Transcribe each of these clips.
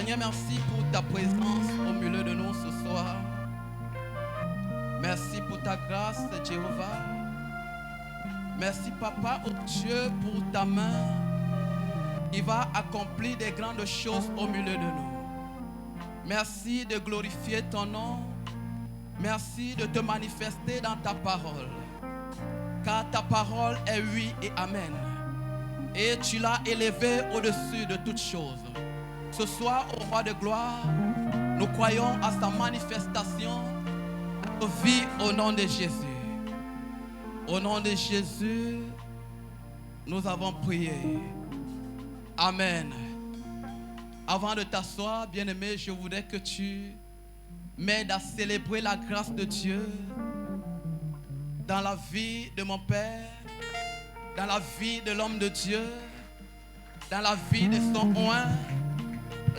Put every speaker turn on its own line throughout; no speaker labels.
Seigneur, merci pour ta présence au milieu de nous ce soir. Merci pour ta grâce, Jéhovah. Merci, Papa, oh Dieu, pour ta main qui va accomplir des grandes choses au milieu de nous. Merci de glorifier ton nom. Merci de te manifester dans ta parole. Car ta parole est oui et amen. Et tu l'as élevé au-dessus de toutes choses. Ce soir, au roi de gloire, nous croyons à sa manifestation de vie au nom de Jésus. Au nom de Jésus, nous avons prié. Amen. Avant de t'asseoir, bien-aimé, je voudrais que tu m'aides à célébrer la grâce de Dieu dans la vie de mon Père, dans la vie de l'homme de Dieu, dans la vie de son oint,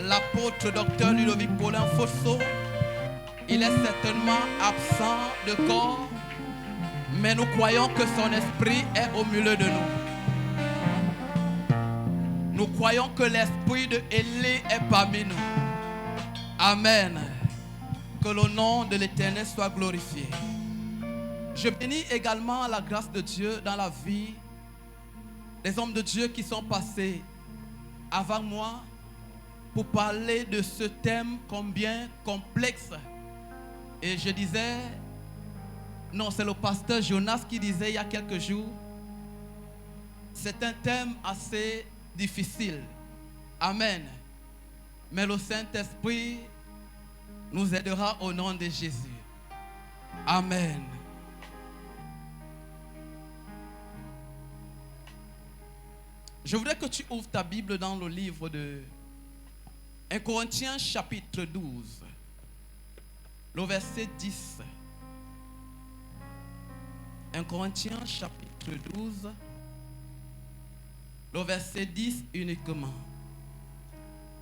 l'apôtre docteur Ludovic Paulin Fosso. Il est certainement absent de corps, mais nous croyons que son esprit est au milieu de nous. Nous croyons que l'esprit de Élie est parmi nous. Amen. Que le nom de l'Éternel soit glorifié. Je bénis également la grâce de Dieu dans la vie des hommes de Dieu qui sont passés avant moi pour parler de ce thème combien complexe. Et je disais, non, c'est le pasteur Jonas qui disait il y a quelques jours, c'est un thème assez difficile. Amen. Mais le Saint-Esprit nous aidera au nom de Jésus. Amen. Je voudrais que tu ouvres ta Bible dans le livre de 1 Corinthiens chapitre 12, le verset 10. 1 Corinthiens chapitre 12, le verset 10 uniquement.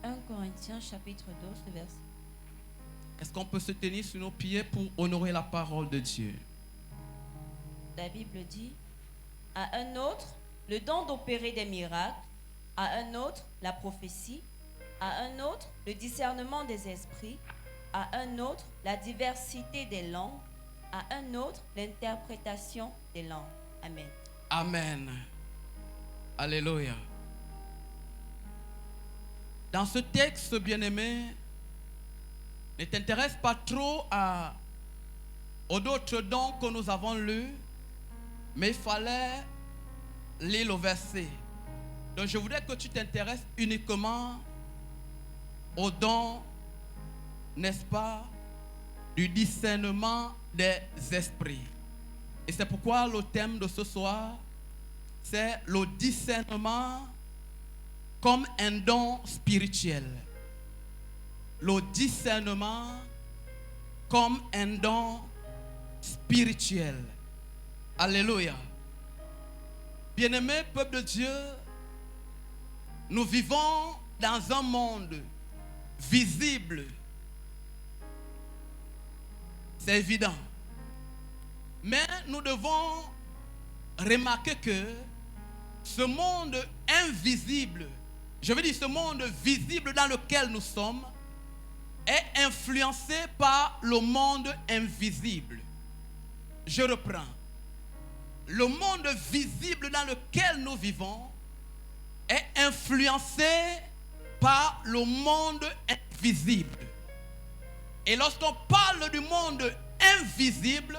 1 Corinthiens chapitre 12, le verset.
Est-ce qu'on peut se tenir sur nos pieds pour honorer la parole de Dieu?
La Bible dit, à un autre, le don d'opérer des miracles, à un autre, la prophétie, à un autre, le discernement des esprits, à un autre, la diversité des langues, à un autre, l'interprétation des langues. Amen.
Amen. Alléluia. Dans ce texte, bien-aimé, ne t'intéresse pas trop aux autres dons que nous avons lus, mais il fallait lire le verset. Donc je voudrais que tu t'intéresses uniquement aux dons, n'est-ce pas, du discernement des esprits. Et c'est pourquoi le thème de ce soir, c'est le discernement comme un don spirituel. Le discernement comme un don spirituel. Alléluia. Bien-aimés, peuple de Dieu, nous vivons dans un monde visible. C'est évident. Mais nous devons remarquer que ce monde invisible, je veux dire ce monde visible dans lequel nous sommes, est influencé par le monde invisible. Je reprends. Le monde visible dans lequel nous vivons est influencé par le monde invisible. Et lorsqu'on parle du monde invisible,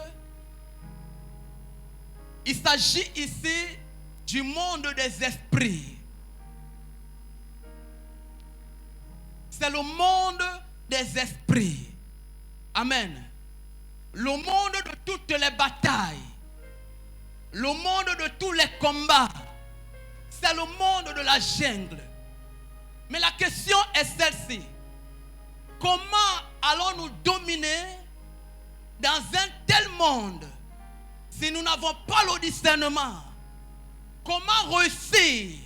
il s'agit ici du monde des esprits. C'est le monde des esprits. Amen. Le monde de toutes les batailles. Le monde de tous les combats. C'est le monde de la jungle. Mais la question est celle-ci. Comment allons-nous dominer dans un tel monde si nous n'avons pas le discernement? Comment réussir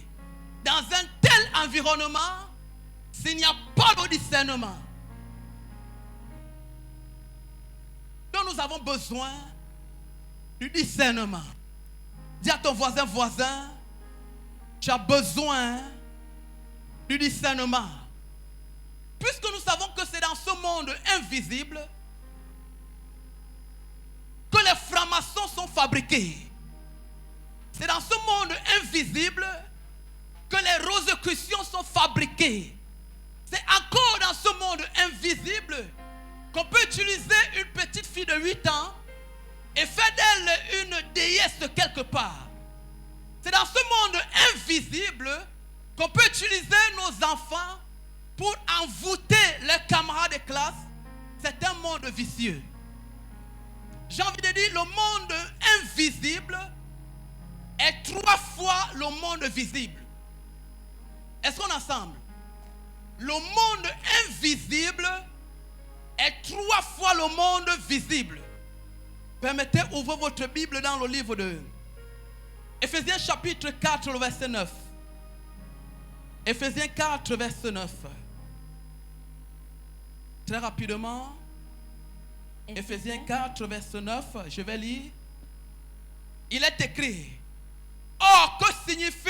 dans un tel environnement s'il n'y a pas de discernement? Donc nous avons besoin du discernement. Dis à ton voisin, tu as besoin du discernement. Puisque nous savons que c'est dans ce monde invisible que les francs-maçons sont fabriqués. C'est dans ce monde invisible que les rosicrucians sont fabriqués. C'est encore dans ce monde invisible qu'on peut utiliser une petite fille de 8 ans et faire d'elle une déesse quelque part. C'est dans ce monde invisible qu'on peut utiliser nos enfants pour envoûter leurs camarades de classe. C'est un monde vicieux. J'ai envie de dire, le monde invisible est 3 fois le monde visible. Est-ce qu'on est ensemble? Le monde invisible est 3 fois le monde visible. Permettez d'ouvrir votre Bible dans le livre de Éphésiens chapitre 4, le verset 9. Éphésiens 4, verset 9. Très rapidement. Éphésiens 4, verset 9. Je vais lire. Il est écrit. Or, que signifie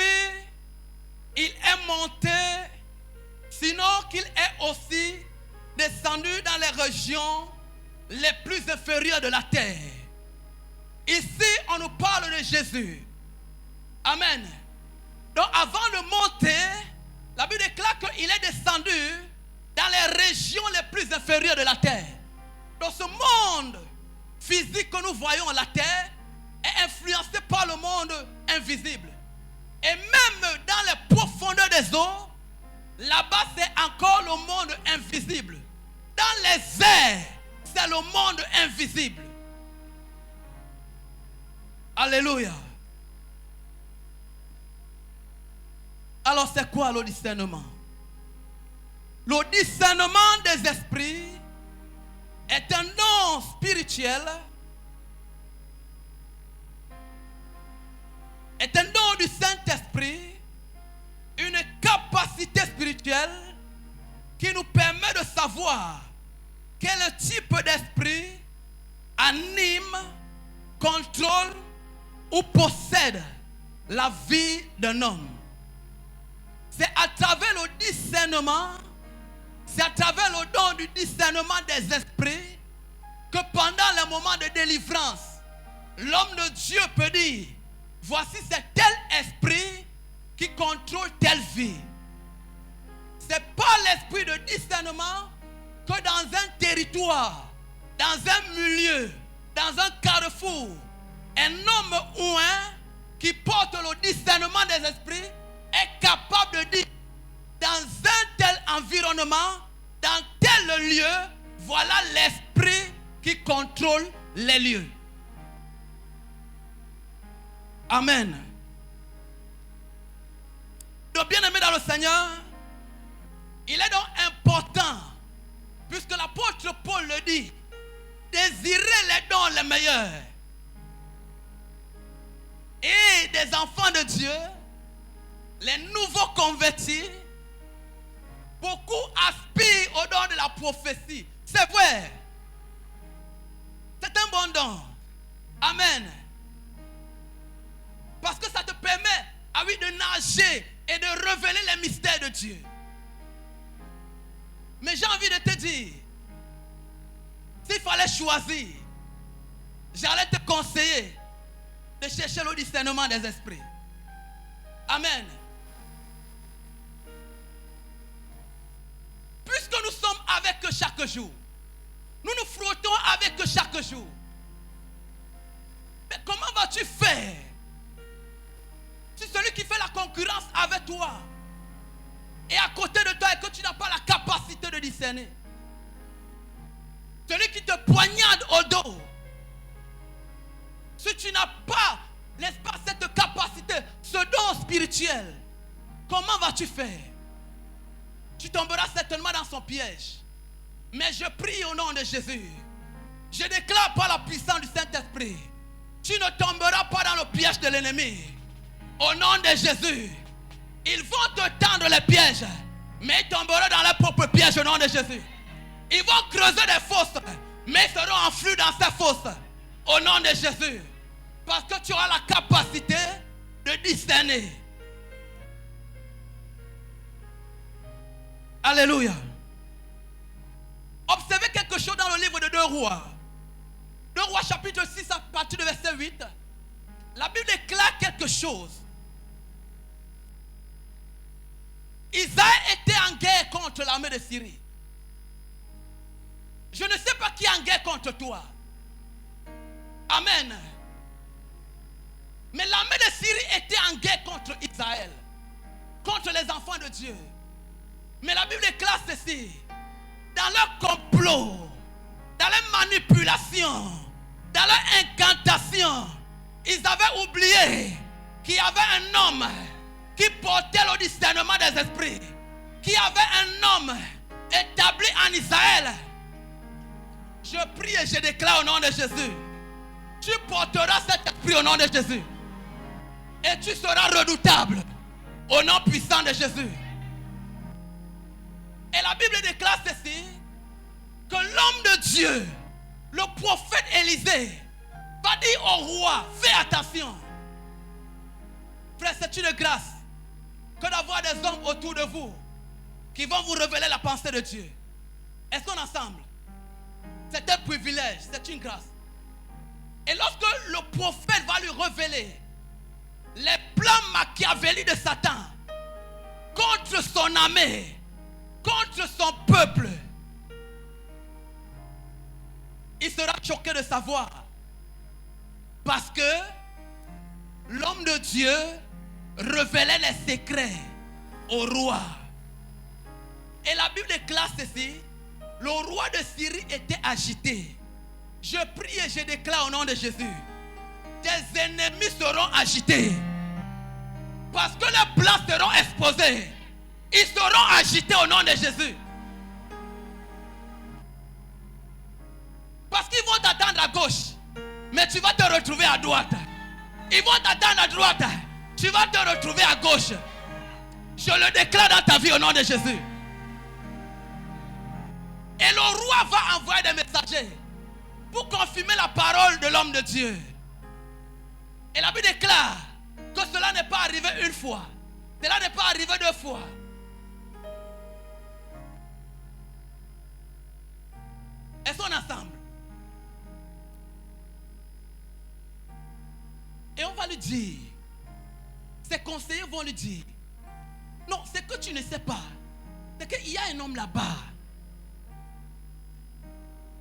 il est monté, sinon qu'il est aussi descendu dans les régions les plus inférieures de la terre. Ici, on nous parle de Jésus. Amen. Donc, avant de monter, la Bible déclare qu'il est descendu dans les régions les plus inférieures de la terre. Donc, ce monde physique que nous voyons à la terre est influencé par le monde invisible. Et même dans les profondeurs des eaux, là-bas c'est encore le monde invisible. Dans les airs, c'est le monde invisible. Alléluia. Alors c'est quoi le discernement? Le discernement des esprits est un don spirituel, est un don du Saint-Esprit, une capacité spirituelle qui nous permet de savoir quel type d'esprit anime, contrôle ou possède la vie d'un homme. C'est à travers le discernement, c'est à travers le don du discernement des esprits que pendant les moments de délivrance, l'homme de Dieu peut dire: voici c'est tel esprit qui contrôle telle vie. C'est par l'esprit de discernement que dans un territoire, dans un milieu, dans un carrefour, un homme ou un qui porte le discernement des esprits est capable de dire: dans un tel environnement, dans tel lieu, voilà l'esprit qui contrôle les lieux. Amen. Donc, bien-aimé dans le Seigneur, il est donc important, puisque l'apôtre Paul le dit, désirez les dons les meilleurs. Et des enfants de Dieu, les nouveaux convertis, beaucoup aspirent au don de la prophétie. C'est vrai. C'est un bon don. Amen. Parce que ça te permet, de partager et de révéler les mystères de Dieu. Mais j'ai envie de te dire, s'il fallait choisir, j'allais te conseiller de chercher le discernement des esprits. Amen. Puisque nous sommes avec eux chaque jour, nous nous frottons avec eux chaque jour. Mais comment vas-tu faire si celui qui fait la concurrence avec toi est à côté de toi et que tu n'as pas la capacité de discerner? Celui qui te poignarde au dos, si tu n'as pas, n'est-ce pas, cette capacité, ce don spirituel, comment vas-tu faire? Tu tomberas certainement dans son piège. Mais je prie au nom de Jésus. Je déclare par la puissance du Saint-Esprit, tu ne tomberas pas dans le piège de l'ennemi. Au nom de Jésus, ils vont te tendre les pièges, mais ils tomberont dans leur propre piège au nom de Jésus. Ils vont creuser des fosses, mais ils seront enflus dans ces fosses au nom de Jésus. Parce que tu auras la capacité de discerner. Alléluia. Observez quelque chose dans le livre de 2 Rois. 2 Rois chapitre 6 à partir du verset 8. La Bible déclare quelque chose. Isaïe était en guerre contre l'armée de Syrie. Je ne sais pas qui est en guerre contre toi. Amen. Mais l'armée de Syrie était en guerre contre Israël, contre les enfants de Dieu. Mais la Bible déclare ceci: dans leur complot, dans leurs manipulations, dans leur incantation, ils avaient oublié qu'il y avait un homme qui portait le discernement des esprits, qui avait un homme établi en Israël. Je prie et je déclare au nom de Jésus, tu porteras cet esprit au nom de Jésus. Et tu seras redoutable au nom puissant de Jésus. Et la Bible déclare ceci, que l'homme de Dieu, le prophète Élisée, va dire au roi, fais attention. Frère, c'est une grâce que d'avoir des hommes autour de vous qui vont vous révéler la pensée de Dieu. Est-ce qu'on est ensemble? C'est un privilège, c'est une grâce. Et lorsque le prophète va lui révéler les plans machiavéliques de Satan contre son armée, contre son peuple, il sera choqué de savoir, parce que l'homme de Dieu révélait les secrets au roi. Et la Bible déclare ceci: le roi de Syrie était agité. Je prie et je déclare au nom de Jésus, tes ennemis seront agités, parce que leurs plans seront exposés. Ils seront agités au nom de Jésus. Parce qu'ils vont t'attendre à gauche, mais tu vas te retrouver à droite. Ils vont t'attendre à droite, tu vas te retrouver à gauche. Je le déclare dans ta vie au nom de Jésus. Et le roi va envoyer des messagers pour confirmer la parole de l'homme de Dieu. Et la Bible déclare que cela n'est pas arrivé une fois, cela n'est pas arrivé 2 fois. Est-ce qu'on est ensemble? Et on va lui dire, ses conseillers vont lui dire, non, c'est que tu ne sais pas, c'est qu'il y a un homme là-bas.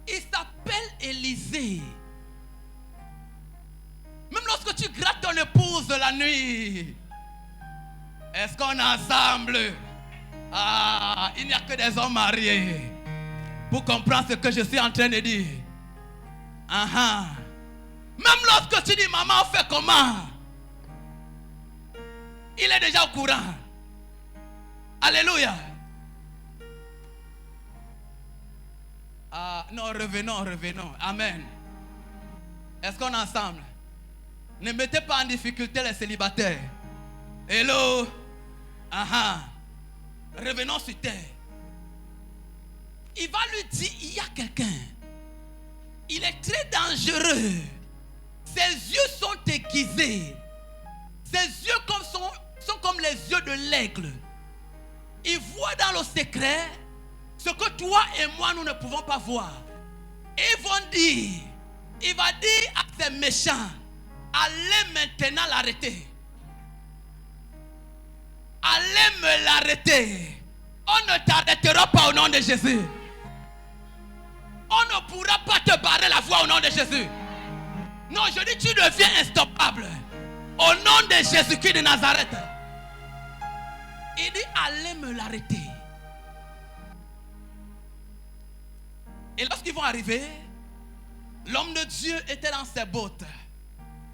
Il s'appelle Élisée. Même lorsque tu grattes ton épouse la nuit, est-ce qu'on est ensemble? Ah, il n'y a que des hommes mariés pour comprendre ce que je suis en train de dire. Même lorsque tu dis, maman, on fait comment? Il est déjà au courant. Alléluia. Non, revenons. Amen. Est-ce qu'on est ensemble? Ne mettez pas en difficulté les célibataires. Hello. Revenons sur terre. Il va lui dire, il y a quelqu'un. Il est très dangereux. Ses yeux sont aiguisés. Ses yeux sont comme les yeux de l'aigle. Il voit dans le secret ce que toi et moi nous ne pouvons pas voir. Ils vont dire, il va dire à ces méchants, allez maintenant l'arrêter. Allez me l'arrêter. On ne t'arrêtera pas au nom de Jésus. On ne pourra pas te barrer la voie au nom de Jésus. Non, je dis tu deviens instoppable. Au nom de Jésus-Christ de Nazareth. Il dit allez me l'arrêter. Et lorsqu'ils vont arriver, l'homme de Dieu était dans ses bottes.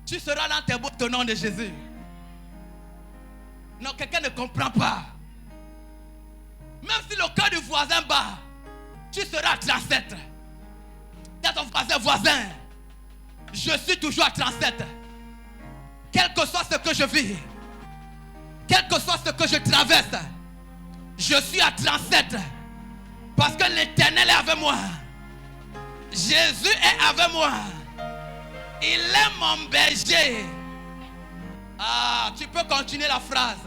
Tu seras dans tes bottes au nom de Jésus. Non, quelqu'un ne comprend pas. Même si le cœur du voisin bat, tu seras à 37. Dans ton voisin, je suis toujours à 37. Quel que soit ce que je vis, quel que soit ce que je traverse, je suis à 37. Parce que l'Éternel est avec moi. Jésus est avec moi. Il est mon berger. Ah, tu peux continuer la phrase.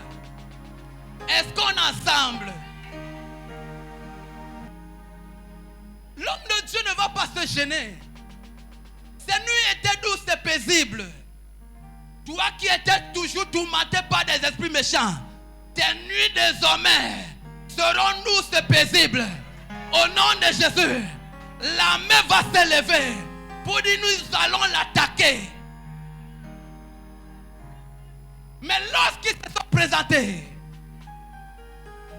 Est-ce qu'on est ensemble? L'homme de Dieu ne va pas se gêner. Ces nuits étaient douces et paisibles. Toi qui étais toujours tourmenté par des esprits méchants, tes nuits désormais seront douces et paisibles. Au nom de Jésus, la main va s'élever pour dire nous allons l'attaquer. Mais lorsqu'ils se sont présentés,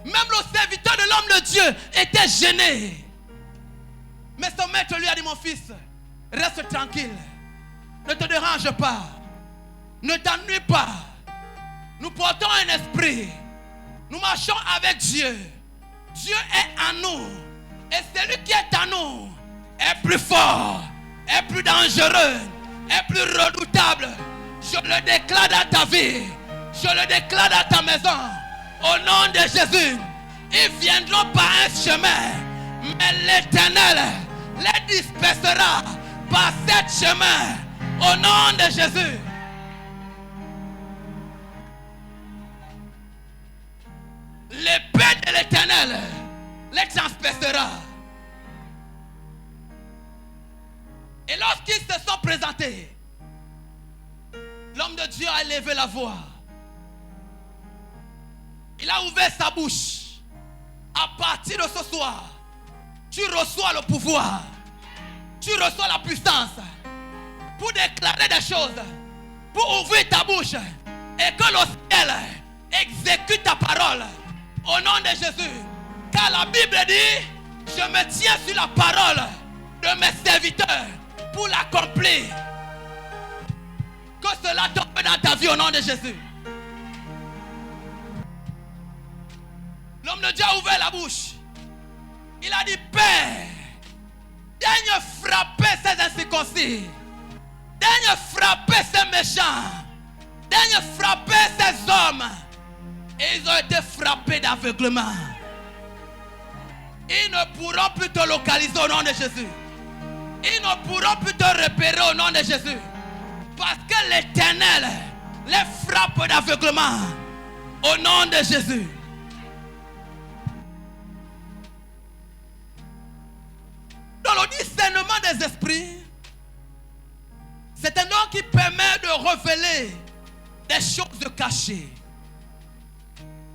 même le serviteur de l'homme de Dieu était gêné. Mais son maître lui a dit, mon fils, reste tranquille. Ne te dérange pas. Ne t'ennuie pas. Nous portons un esprit. Nous marchons avec Dieu. Dieu est en nous. Et celui qui est en nous est plus fort, est plus dangereux, est plus redoutable. Je le déclare dans ta vie. Je le déclare dans ta maison. Au nom de Jésus, ils viendront par un chemin. Mais l'Éternel les dispersera par ce chemin. Au nom de Jésus. L'épée de l'Éternel les transpercera. Et lorsqu'ils se sont présentés, l'homme de Dieu a élevé la voix. Il a ouvert sa bouche. À partir de ce soir, tu reçois le pouvoir. Tu reçois la puissance pour déclarer des choses, pour ouvrir ta bouche et que le ciel exécute ta parole. Au nom de Jésus. Car la Bible dit, je me tiens sur la parole de mes serviteurs pour l'accomplir. Que cela tombe dans ta vie au nom de Jésus. L'homme de Dieu a ouvert la bouche. Il a dit, Père, daigne frapper ces incirconcis. Daigne frapper ces méchants. Daigne frapper ces hommes. Et ils ont été frappés d'aveuglement. Ils ne pourront plus te localiser au nom de Jésus. Ils ne pourront plus te repérer au nom de Jésus. Parce que l'Éternel les frappe d'aveuglement. Au nom de Jésus. Dans le discernement des esprits, c'est un don qui permet de révéler des choses cachées.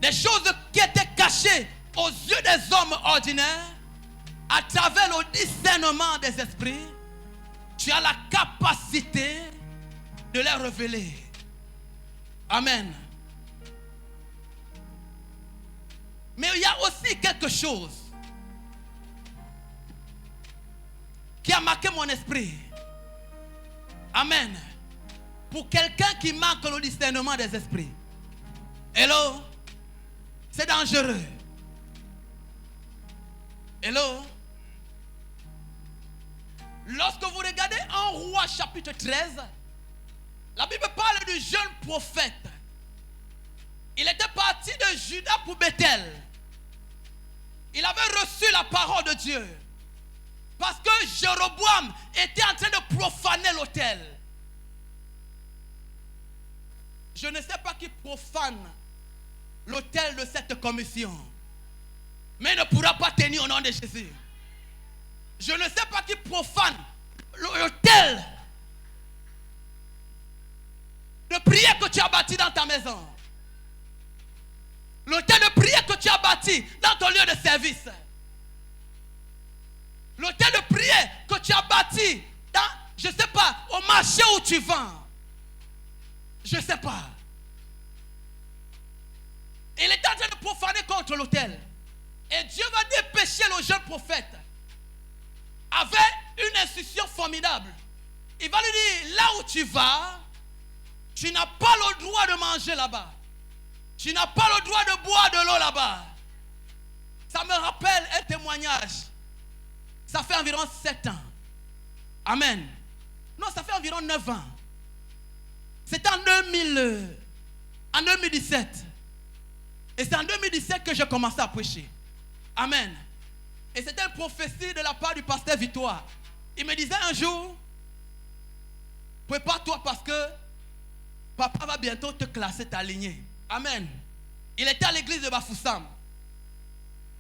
Des choses qui étaient cachées aux yeux des hommes ordinaires. À travers le discernement des esprits, tu as la capacité de les révéler. Amen. Mais il y a aussi quelque chose qui a marqué mon esprit. Amen. Pour quelqu'un qui manque le discernement des esprits. Hello? C'est dangereux. Hello? Lorsque vous regardez en Roi chapitre 13, la Bible parle du jeune prophète. Il était parti de Juda pour Bethel. Il avait reçu la parole de Dieu. Parce que Jéroboam était en train de profaner l'autel. Je ne sais pas qui profane l'autel de cette commission. Mais il ne pourra pas tenir au nom de Jésus. Je ne sais pas qui profane l'autel de prière que tu as bâti dans ta maison. L'autel de prière que tu as bâti dans ton lieu de service. L'autel de prière que tu as bâti dans, je ne sais pas, au marché où tu vends. Je ne sais pas. Il est en train de profaner contre l'autel. Et Dieu va dépêcher le jeune prophète avec une instruction formidable. Il va lui dire, là où tu vas, tu n'as pas le droit de manger là-bas. Tu n'as pas le droit de boire de l'eau là-bas. Ça me rappelle un témoignage. Ça fait environ 7 ans. Amen. Non, ça fait environ 9 ans. C'était en 2017. Et c'est en 2017 que j'ai commencé à prêcher. Amen. Et c'était une prophétie de la part du pasteur Victoire. Il me disait un jour, prépare-toi parce que papa va bientôt te classer ta lignée. Amen. Il était à l'église de Bafoussam.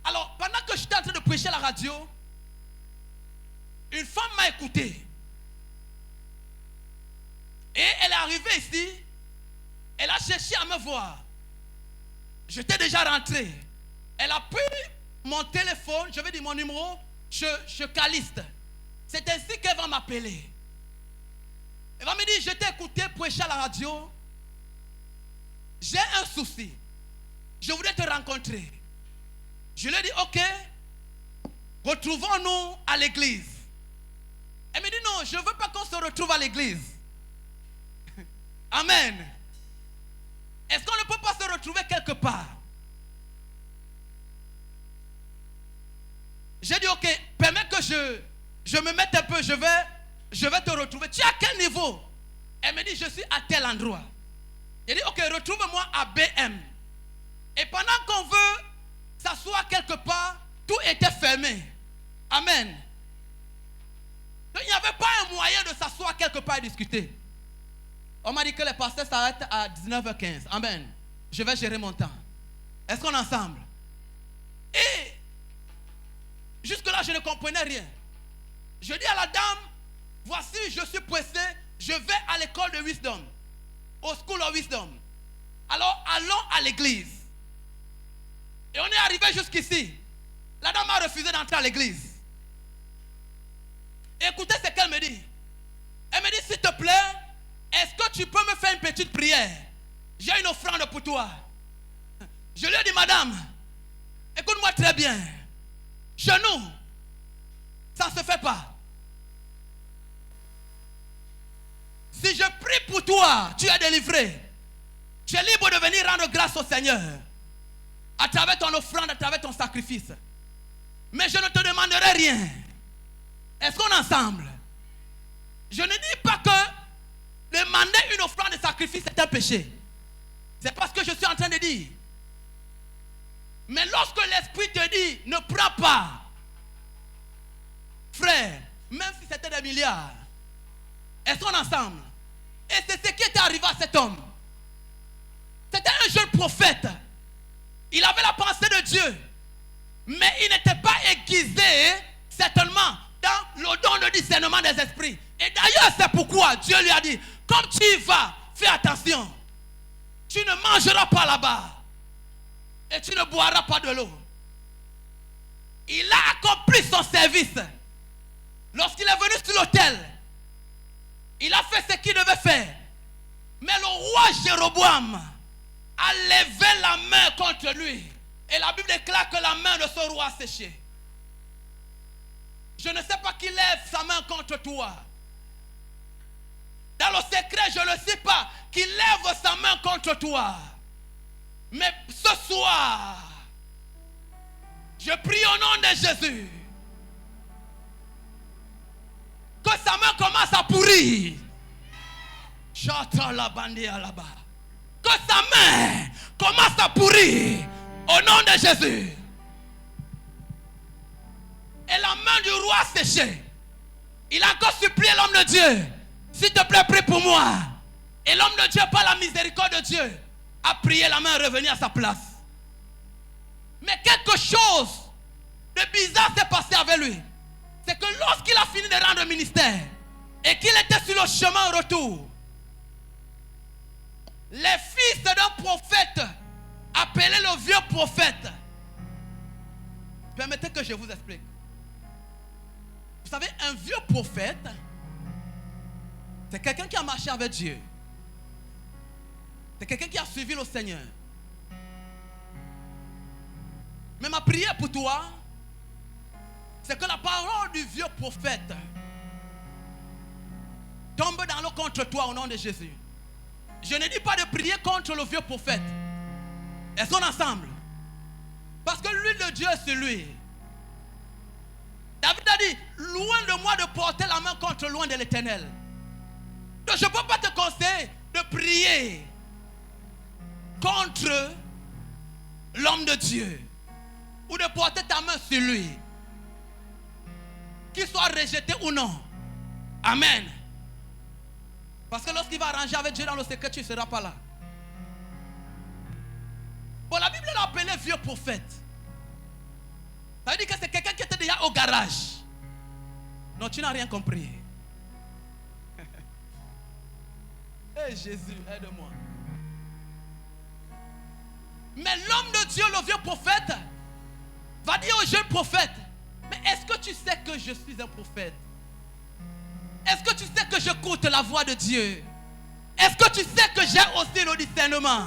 Alors, pendant que j'étais en train de prêcher à la radio, une femme m'a écouté. Et elle est arrivée ici. Elle a cherché à me voir. J'étais déjà rentré. Elle a pris mon téléphone, je vais dire mon numéro, je caliste. C'est ainsi qu'elle va m'appeler. Elle va me dire, je t'ai écouté prêcher à la radio. J'ai un souci. Je voudrais te rencontrer. Je lui ai dit, ok, retrouvons-nous à l'église. Elle me dit, non, je ne veux pas qu'on se retrouve à l'église. Amen. Est-ce qu'on ne peut pas se retrouver quelque part? J'ai dit, ok, permets que je me mette un peu, je vais te retrouver. Tu es à quel niveau? Elle me dit, je suis à tel endroit. J'ai dit, ok, retrouve-moi à BM. Et pendant qu'on veut s'asseoir quelque part, tout était fermé. Amen. Donc, il n'y avait pas un moyen de s'asseoir quelque part et discuter. On m'a dit que les pasteurs s'arrêtent à 19h15. Amen. Je vais gérer mon temps. Est-ce qu'on est ensemble? Et jusque-là, je ne comprenais rien. Je dis à la dame, voici, je suis pressé, je vais à l'école de Wisdom, au School of Wisdom. Alors, allons à l'église. Et on est arrivé jusqu'ici. La dame a refusé d'entrer à l'église. Écoutez ce qu'elle me dit. Elle me dit, s'il te plaît, est-ce que tu peux me faire une petite prière? J'ai une offrande pour toi. Je lui ai dit, madame, écoute-moi très bien. Chez nous, ça ne se fait pas. Si je prie pour toi, tu es délivré. Tu es libre de venir rendre grâce au Seigneur. À travers ton offrande, à travers ton sacrifice. Mais je ne te demanderai rien. Est-ce qu'on est ensemble? Je ne dis pas que demander une offrande de sacrifice est un péché. C'est pas ce que je suis en train de dire. Mais lorsque l'Esprit te dit, ne prends pas, frère, même si c'était des milliards, est-ce qu'on est ensemble? Et c'est ce qui est arrivé à cet homme. C'était un jeune prophète. Il avait la pensée de Dieu. Mais il n'était pas aiguisé, certainement, dans le don de discernement des esprits. Et d'ailleurs, c'est pourquoi Dieu lui a dit, comme tu y vas, fais attention. Tu ne mangeras pas là-bas. Et tu ne boiras pas de l'eau. Il a accompli son service. Lorsqu'il est venu sur l'autel, il a fait ce qu'il devait faire. Mais le roi Jéroboam a levé la main contre lui. Et la Bible déclare que la main de ce roi a séché. Je ne sais pas qui lève sa main contre toi. Dans le secret, je ne sais pas qui lève sa main contre toi. Mais ce soir, je prie au nom de Jésus que sa main commence à pourrir. Chante la bandia là-bas. Que sa main commence à pourrir au nom de Jésus. Et la main du roi a séché. Il a encore supplié l'homme de Dieu. S'il te plaît, prie pour moi. Et l'homme de Dieu, par la miséricorde de Dieu, a prié, la main est revenue à sa place. Mais quelque chose de bizarre s'est passé avec lui. C'est que lorsqu'il a fini de rendre le ministère et qu'il était sur le chemin au retour, les fils d'un prophète, appelé le vieux prophète, permettez que je vous explique. Vous savez, un vieux prophète, c'est quelqu'un qui a marché avec Dieu. C'est quelqu'un qui a suivi le Seigneur. Mais ma prière pour toi, c'est que la parole du vieux prophète tombe dans l'eau contre toi au nom de Jésus. Je ne dis pas de prier contre le vieux prophète. Elles sont ensemble. Parce que l'huile de Dieu est sur lui. David a dit, loin de moi de porter la main contre loin de l'Éternel. Donc je ne peux pas te conseiller de prier contre l'homme de Dieu. Ou de porter ta main sur lui. Qu'il soit rejeté ou non. Amen. Parce que lorsqu'il va arranger avec Dieu dans le secret, tu ne seras pas là. Bon, la Bible l'a appelé vieux prophète. Ça veut dire que c'est quelqu'un qui était déjà au garage. Non, tu n'as rien compris. Eh Jésus, aide-moi. Mais l'homme de Dieu, le vieux prophète, va dire au jeune prophète, mais est-ce que tu sais que je suis un prophète? Est-ce que tu sais que j'écoute la voix de Dieu? Est-ce que tu sais que j'ai aussi le discernement?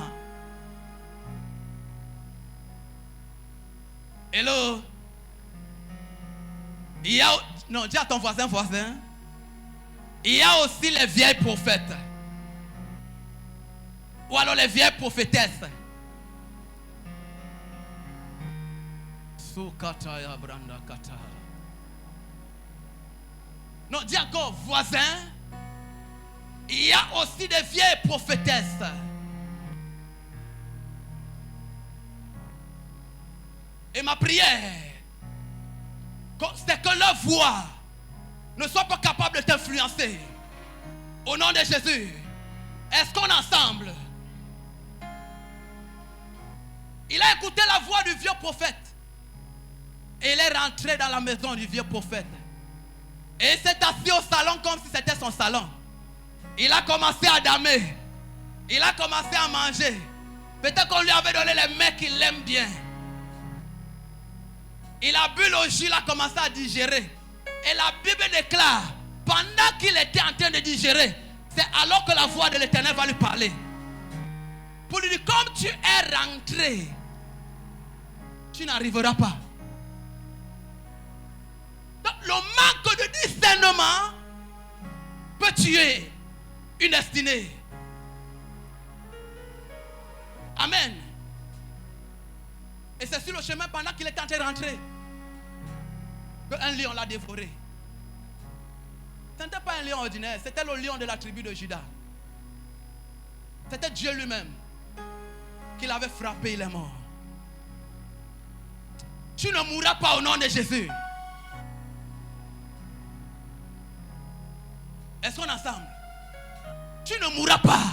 Hello? Il y a, non, dis à ton voisin, il y a aussi les vieilles prophètes. Ou alors les vieilles prophétesses. Non, dis encore, voisin, il y a aussi des vieilles prophétesses. Et ma prière, c'est que leur voix ne soit pas capable de t'influencer. Au nom de Jésus, est-ce qu'on est ensemble? Il a écouté la voix du vieux prophète. Et il est rentré dans la maison du vieux prophète. Et il s'est assis au salon comme si c'était son salon. Il a commencé à damer. Il a commencé à manger. Peut-être qu'on lui avait donné les mecs qu'il aime bien. Il a bu le jus, il a commencé à digérer. Et la Bible déclare, pendant qu'il était en train de digérer, c'est alors que la voix de l'Éternel va lui parler. Pour lui dire, comme tu es rentré, tu n'arriveras pas. Donc, le manque de discernement peut tuer une destinée. Amen. Et c'est sur le chemin pendant qu'il était en train de rentrer qu'un lion l'a dévoré. Ce n'était pas un lion ordinaire, c'était le lion de la tribu de Juda. C'était Dieu lui-même qui l'avait frappé, il est mort. Tu ne mourras pas au nom de Jésus. Est-ce qu'on est ensemble? Tu ne mourras pas.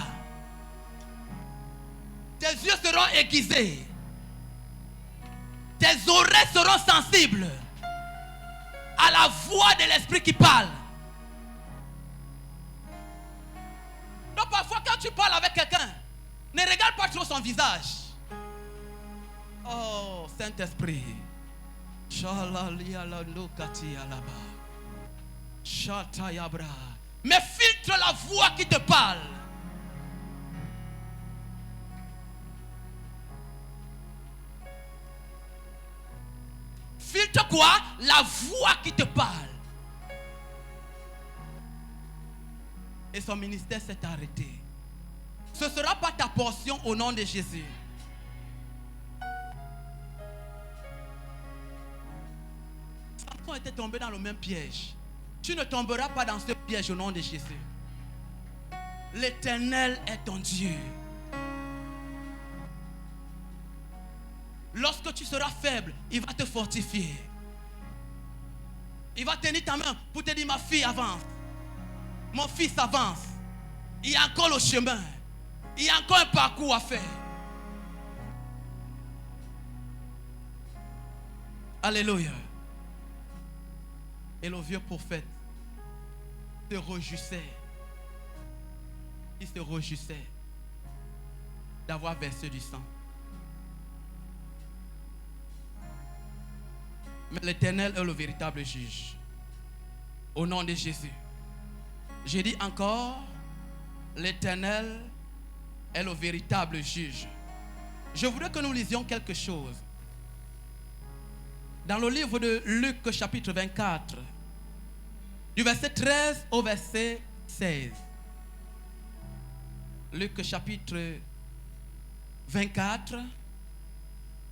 Tes yeux seront aiguisés. Tes oreilles seront sensibles à la voix de l'Esprit qui parle. Donc parfois quand tu parles avec quelqu'un, ne regarde pas trop son visage. Oh Saint-Esprit. Mais filtre la voix qui te parle. Filtre quoi? La voix qui te parle. Et son ministère s'est arrêté. Ce ne sera pas ta portion au nom de Jésus. Samson était tombé dans le même piège. Tu ne tomberas pas dans ce piège au nom de Jésus. L'Éternel est ton Dieu. Lorsque tu seras faible, il va te fortifier. Il va tenir ta main pour te dire, ma fille avance. Mon fils avance. Il y a encore le chemin. Il y a encore un parcours à faire. Alléluia. Et le vieux prophète se réjouissait. Il se réjouissait d'avoir versé du sang. Mais l'Éternel est le véritable juge. Au nom de Jésus. J'ai dit encore, l'Éternel est le véritable juge. Je voudrais que nous lisions quelque chose. Dans le livre de Luc chapitre 24, du verset 13 au verset 16. Luc chapitre 24,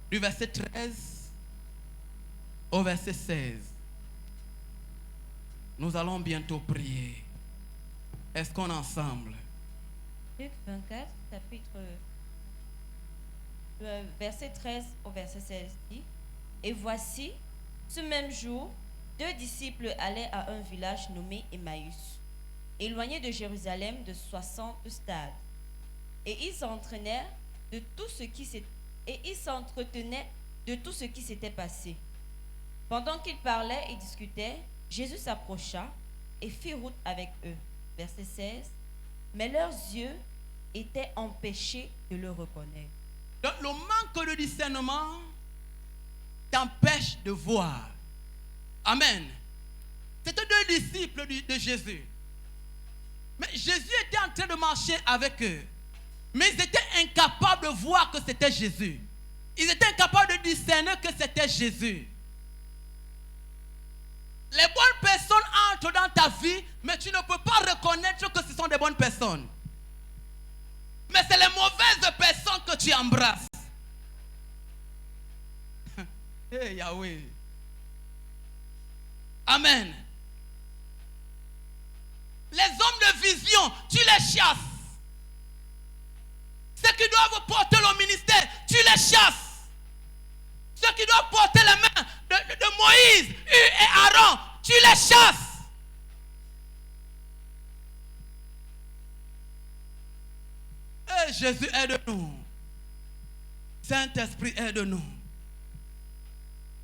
du verset 13 au verset 16. Nous allons bientôt prier. Est-ce qu'on est ensemble?
Luc 24, chapitre verset 13 au verset 16 dit: Et voici, ce même jour, 2 disciples allaient à un village nommé Emmaüs, éloigné de Jérusalem de 60 stades. Et ils s'entretenaient de tout ce qui s'était passé. Pendant qu'ils parlaient et discutaient, Jésus s'approcha et fit route avec eux. Verset 16. Mais leurs yeux étaient empêchés de le reconnaître.
Donc le manque de discernement t'empêche de voir. Amen. C'était 2 disciples de Jésus. Mais Jésus était en train de marcher avec eux. Mais ils étaient incapables de voir que c'était Jésus. Ils étaient incapables de discerner que c'était Jésus. Les bonnes personnes entrent dans ta vie, mais tu ne peux pas reconnaître que ce sont des bonnes personnes. Mais c'est les mauvaises personnes que tu embrasses. Hey Yahweh. Amen. Les hommes de vision, tu les chasses. Ceux qui doivent porter le ministère, tu les chasses. Ceux qui doivent porter les mains de Moïse, Hur et Aaron, tu les chasses. Et Jésus aide-nous. Saint-Esprit aide-nous.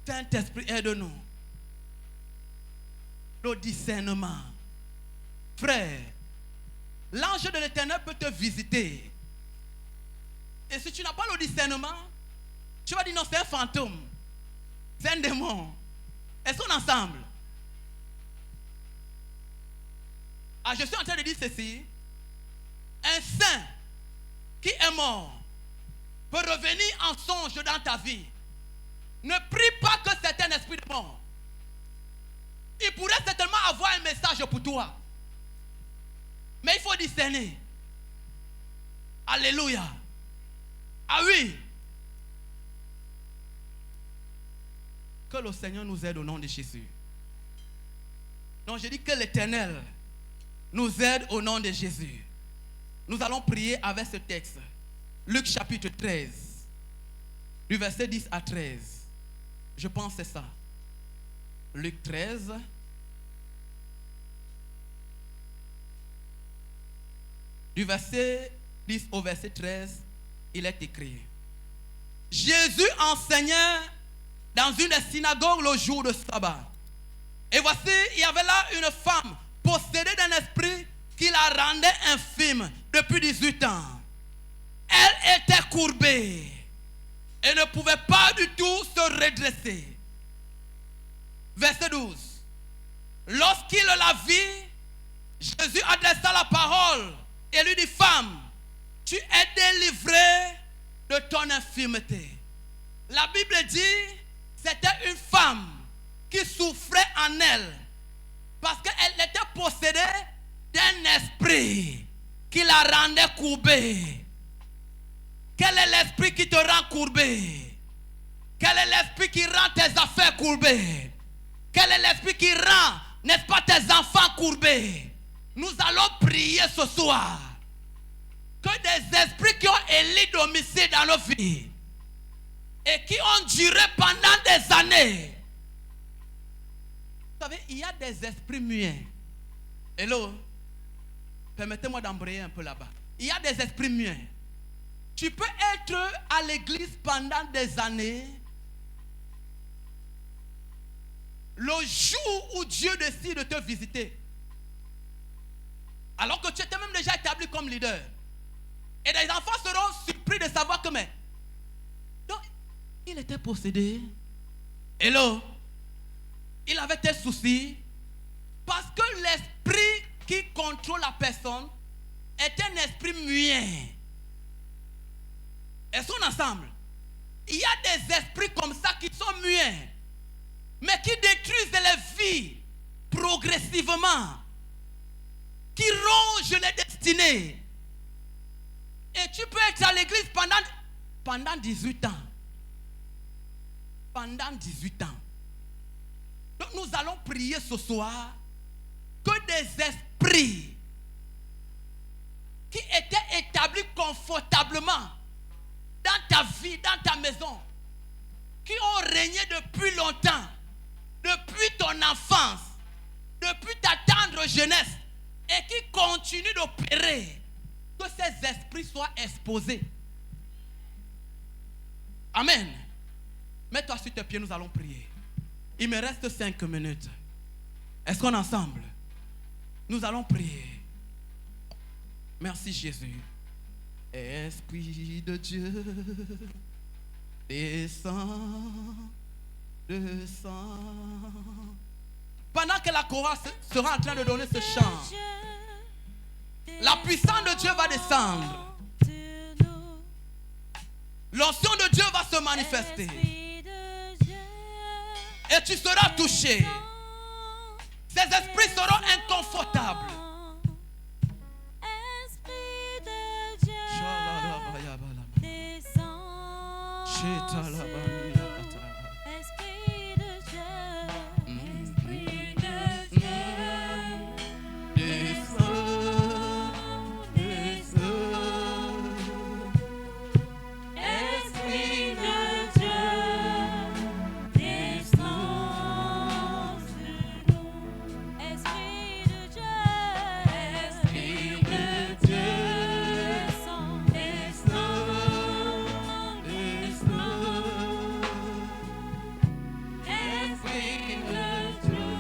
Saint-Esprit aide-nous. Le discernement. Frère, l'ange de l'Éternel peut te visiter. Et si tu n'as pas le discernement, tu vas dire non, c'est un fantôme. C'est un démon. Est-ce qu'on est ensemble? Ah, je suis en train de dire ceci. Un saint qui est mort peut revenir en songe dans ta vie. Ne prie pas que c'est un esprit de mort. Il pourrait certainement avoir un message pour toi. Mais il faut discerner. Alléluia. Ah oui. Que le Seigneur nous aide au nom de Jésus. Donc je dis que l'Éternel nous aide au nom de Jésus. Nous allons prier avec ce texte. Luc chapitre 13. Du verset 10 à 13. Je pense que c'est ça. Luc 13. Du verset 10 au verset 13, il est écrit: Jésus enseignait dans une des synagogues le jour de sabbat. Et voici, il y avait là une femme possédée d'un esprit qui la rendait infime depuis 18 ans. Elle était courbée et ne pouvait pas du tout se redresser. Verset 12. Lorsqu'il la vit, Jésus adressa la parole et lui dit: Femme, tu es délivrée de ton infirmité. La Bible dit, c'était une femme qui souffrait en elle parce qu'elle était possédée d'un esprit qui la rendait courbée. Quel est l'esprit qui te rend courbé? Quel est l'esprit qui rend tes affaires courbées? Quel est l'esprit qui rend, n'est-ce pas, tes enfants courbés? Nous allons prier ce soir que des esprits qui ont élu domicile dans nos vies et qui ont duré pendant des années. Vous savez, il y a des esprits muets. Hello? Permettez-moi d'embrayer un peu là-bas. Il y a des esprits muets. Tu peux être à l'église pendant des années le jour où Dieu décide de te visiter, alors que tu étais même déjà établi comme leader, et les enfants seront surpris de savoir que, mais, donc, il était possédé. Hello? Il avait des soucis. Parce que l'esprit qui contrôle la personne est un esprit muet. Est-ce qu'on est ensemble? Il y a des esprits comme ça qui sont muets, mais qui détruisent les vies progressivement, qui rongent les destinées. Et tu peux être à l'église pendant 18 ans. Pendant 18 ans. Donc nous allons prier ce soir que des esprits qui étaient établis confortablement dans ta vie, dans ta maison, qui ont régné depuis longtemps, depuis ton enfance, depuis ta tendre jeunesse, et qui continuent d'opérer, que ces esprits soient exposés. Amen. Mets-toi sur tes pieds, nous allons prier. Il me reste 5 minutes. Est-ce qu'on est ensemble? Nous allons prier. Merci Jésus. Esprit de Dieu, descends, descends. Pendant que la chorale sera en train de donner ce chant, la puissance de Dieu va descendre. L'onction de Dieu va se manifester. Et tu seras touché. Ces esprits seront inconfortables.
Esprit de Dieu, descends. Esprit de Dieu, Esprit de Dieu, descends, descends. Esprit de Dieu, descends sur nous. Esprit de Dieu, Esprit de Dieu, descends, descends, descends. Esprit de Dieu,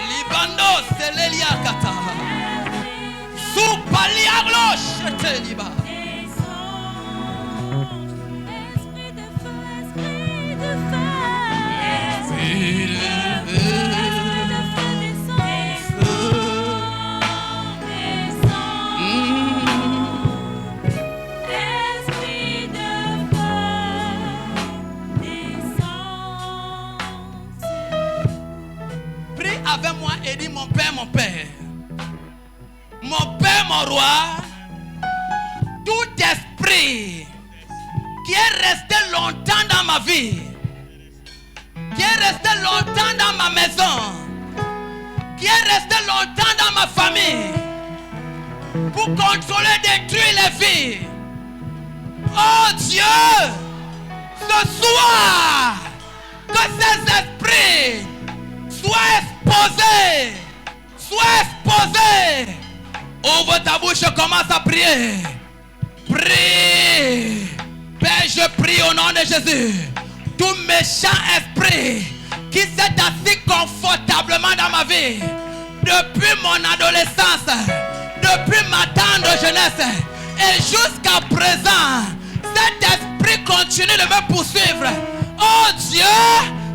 Libando seleliakata. Supaliaglo sheteliba.
Esprit de feu, esprit de feu,
Esprit de feu, prie avec moi et dis mon Père, mon Père. Mon Père, mon roi. Tout esprit qui est resté longtemps dans ma vie, qui est resté longtemps dans ma maison, qui est resté longtemps dans ma famille, pour contrôler, détruire les vies. Oh Dieu, ce soir, que ces esprits soient exposés, soient exposés. Ouvre ta bouche et commence à prier. Prie. Père, je prie au nom de Jésus. Tout méchant esprit qui s'est assis confortablement dans ma vie, depuis mon adolescence, depuis ma tendre jeunesse, et jusqu'à présent, cet esprit continue de me poursuivre. Oh Dieu,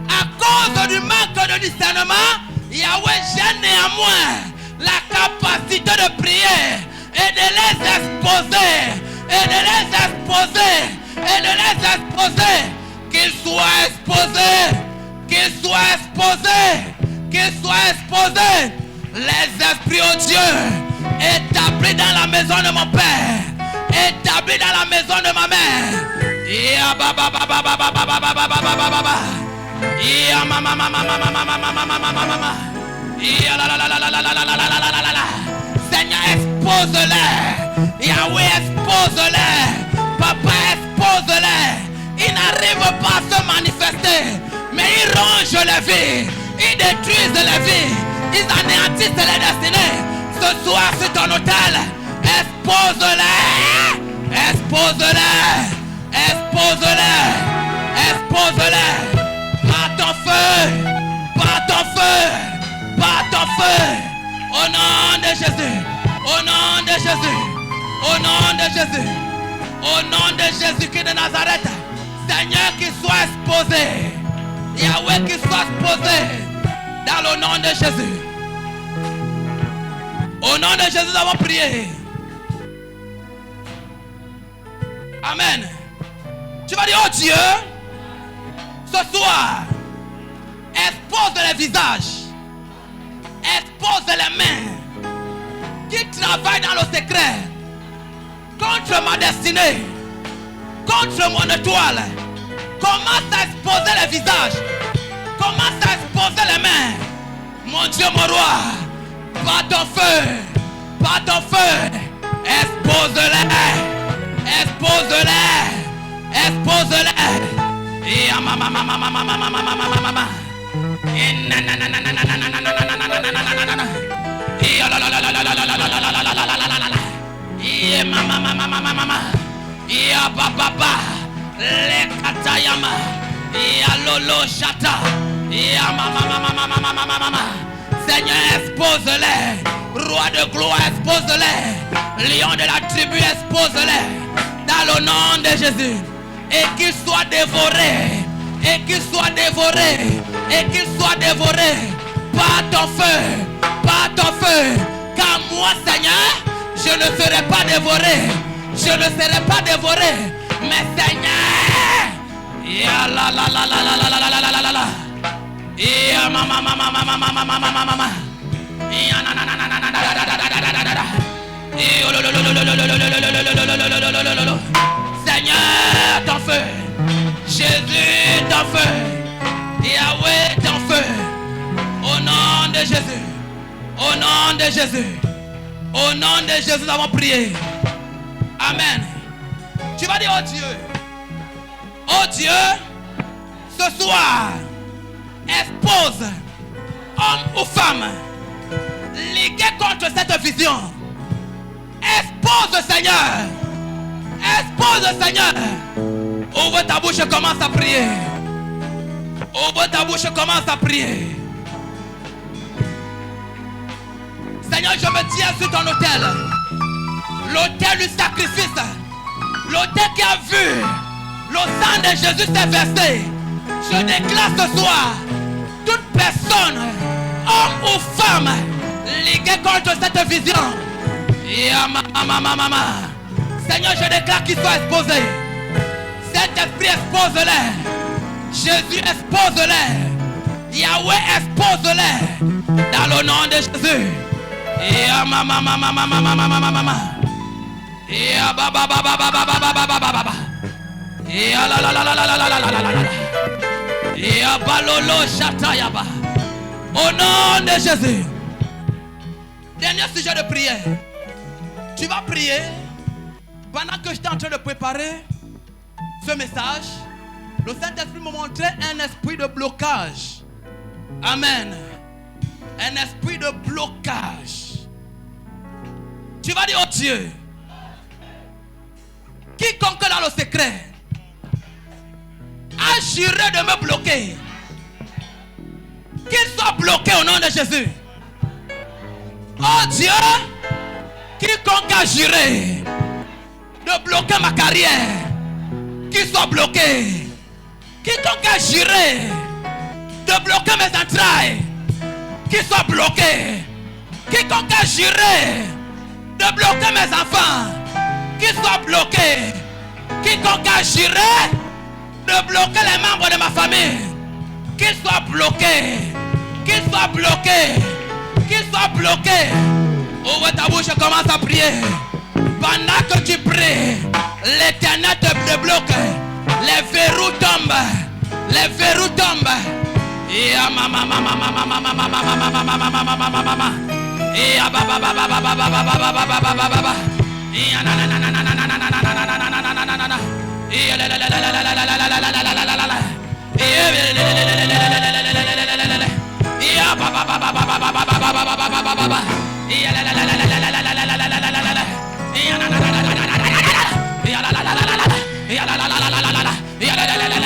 à cause du manque de discernement, Yahweh, j'ai néanmoins la capacité de prier et de les exposer, et de les exposer, et de les exposer, qu'ils soient exposés, qu'ils soient exposés, qu'ils soient exposés. Les esprits, oh Dieu, établis dans la maison de mon père, établis dans la maison de ma mère. Et à Seigneur, expose-les. Yahweh, expose-les. Papa, expose-les. Ils n'arrivent pas à se manifester, mais ils rongent les vies. Ils détruisent les vies. Ils anéantissent les destinées. Ce soir, sur ton autel, expose-les. Expose-les. Expose-les. Expose-les. Par ton feu. Par ton feu. Par ton feu. Au nom de Jésus. Au nom de Jésus. Au nom de Jésus. Au nom de Jésus-Christ de Nazareth. Seigneur, qu'il soit exposé. Yahweh, qu'il soit exposé. Dans le nom de Jésus. Au nom de Jésus, nous avons prié. Amen. Tu vas dire, oh Dieu, ce soir, expose les visages, expose les mains qui travaillent dans le secret contre ma destinée, contre mon étoile. Commence à exposer les visages, commence à exposer les mains. Mon Dieu, mon roi, par ton feu, par ton feu, expose-les. Expose-les. Expose-les. Et à maman. Et et maman. Et à papa. Les katayama. Et à lolo chata. Et à maman. Seigneur, expose-les. Roi de gloire, expose-les. Lion de la tribu, expose-les. Dans le nom de Jésus. Et qu'il soit dévoré. Et qu'il soit dévoré. Et qu'il soit dévoré. Par ton feu. Par ton feu. Car moi, Seigneur, je ne serai pas dévoré. Je ne serai pas dévoré. Mais Seigneur. Ya la la la la la la la la la la la. Ya mama. Ya na na na na na na na. Seigneur, ton feu. Jésus, ton feu. Yahweh, ton feu. Au nom de Jésus. Au nom de Jésus. Au nom de Jésus, nous avons prié. Amen. Tu vas dire, oh Dieu. Oh Dieu, ce soir, expose homme ou femme ligué contre cette vision. Expose, Seigneur. Expose, Seigneur. Ouvre ta bouche et commence à prier. Ouvre ta bouche et commence à prier. Seigneur, je me tiens sur ton autel. L'autel du sacrifice. L'autel qui a vu le sang de Jésus s'est versé. Je déclare ce soir, toute personne, homme ou femme, ligué contre cette vision. Seigneur, je déclare qu'il soit exposé. Cet esprit, expose-les. Jésus, expose-les. Yahweh, expose-les. Dans le nom de Jésus. Au nom de Jésus. Dernier sujet de prière. Tu vas prier pendant que j'étais en train de préparer ce message. Le Saint-Esprit me montrait un esprit de blocage. Amen. Un esprit de blocage. Tu vas dire, oh Dieu, quiconque dans le secret a juré de me bloquer, qu'il soit bloqué au nom de Jésus. Oh Dieu, quiconque a juré de bloquer ma carrière, qu'il soit bloqué. Quiconque a juré de bloquer mes entrailles, qu'il soit bloqué. Quiconque a juré de bloquer mes enfants, qu'il soit bloqué. Quiconque a juré de bloquer les membres de ma famille, qu'il soit bloqué. Qu'il soit bloqué. Qu'il soit bloqué. Ouvre ta bouche et commence à prier. Pendant que tu pries, l'Éternel te débloque. Les verrous tombent. Les verrous tombent. Et à maman, maman, maman, maman, maman, maman, maman, maman, maman, maman. Et à baba, baba, baba, baba, baba, baba, baba, baba. Et à nanana. Et la la la la la la la la la la la la la la. Et à baba, baba, baba, baba, baba, baba, baba, baba. Et à la la la la la la la la la la la la la. Et à nanana. Et à la la la la la. Et à la la la la la la. Et à la la la la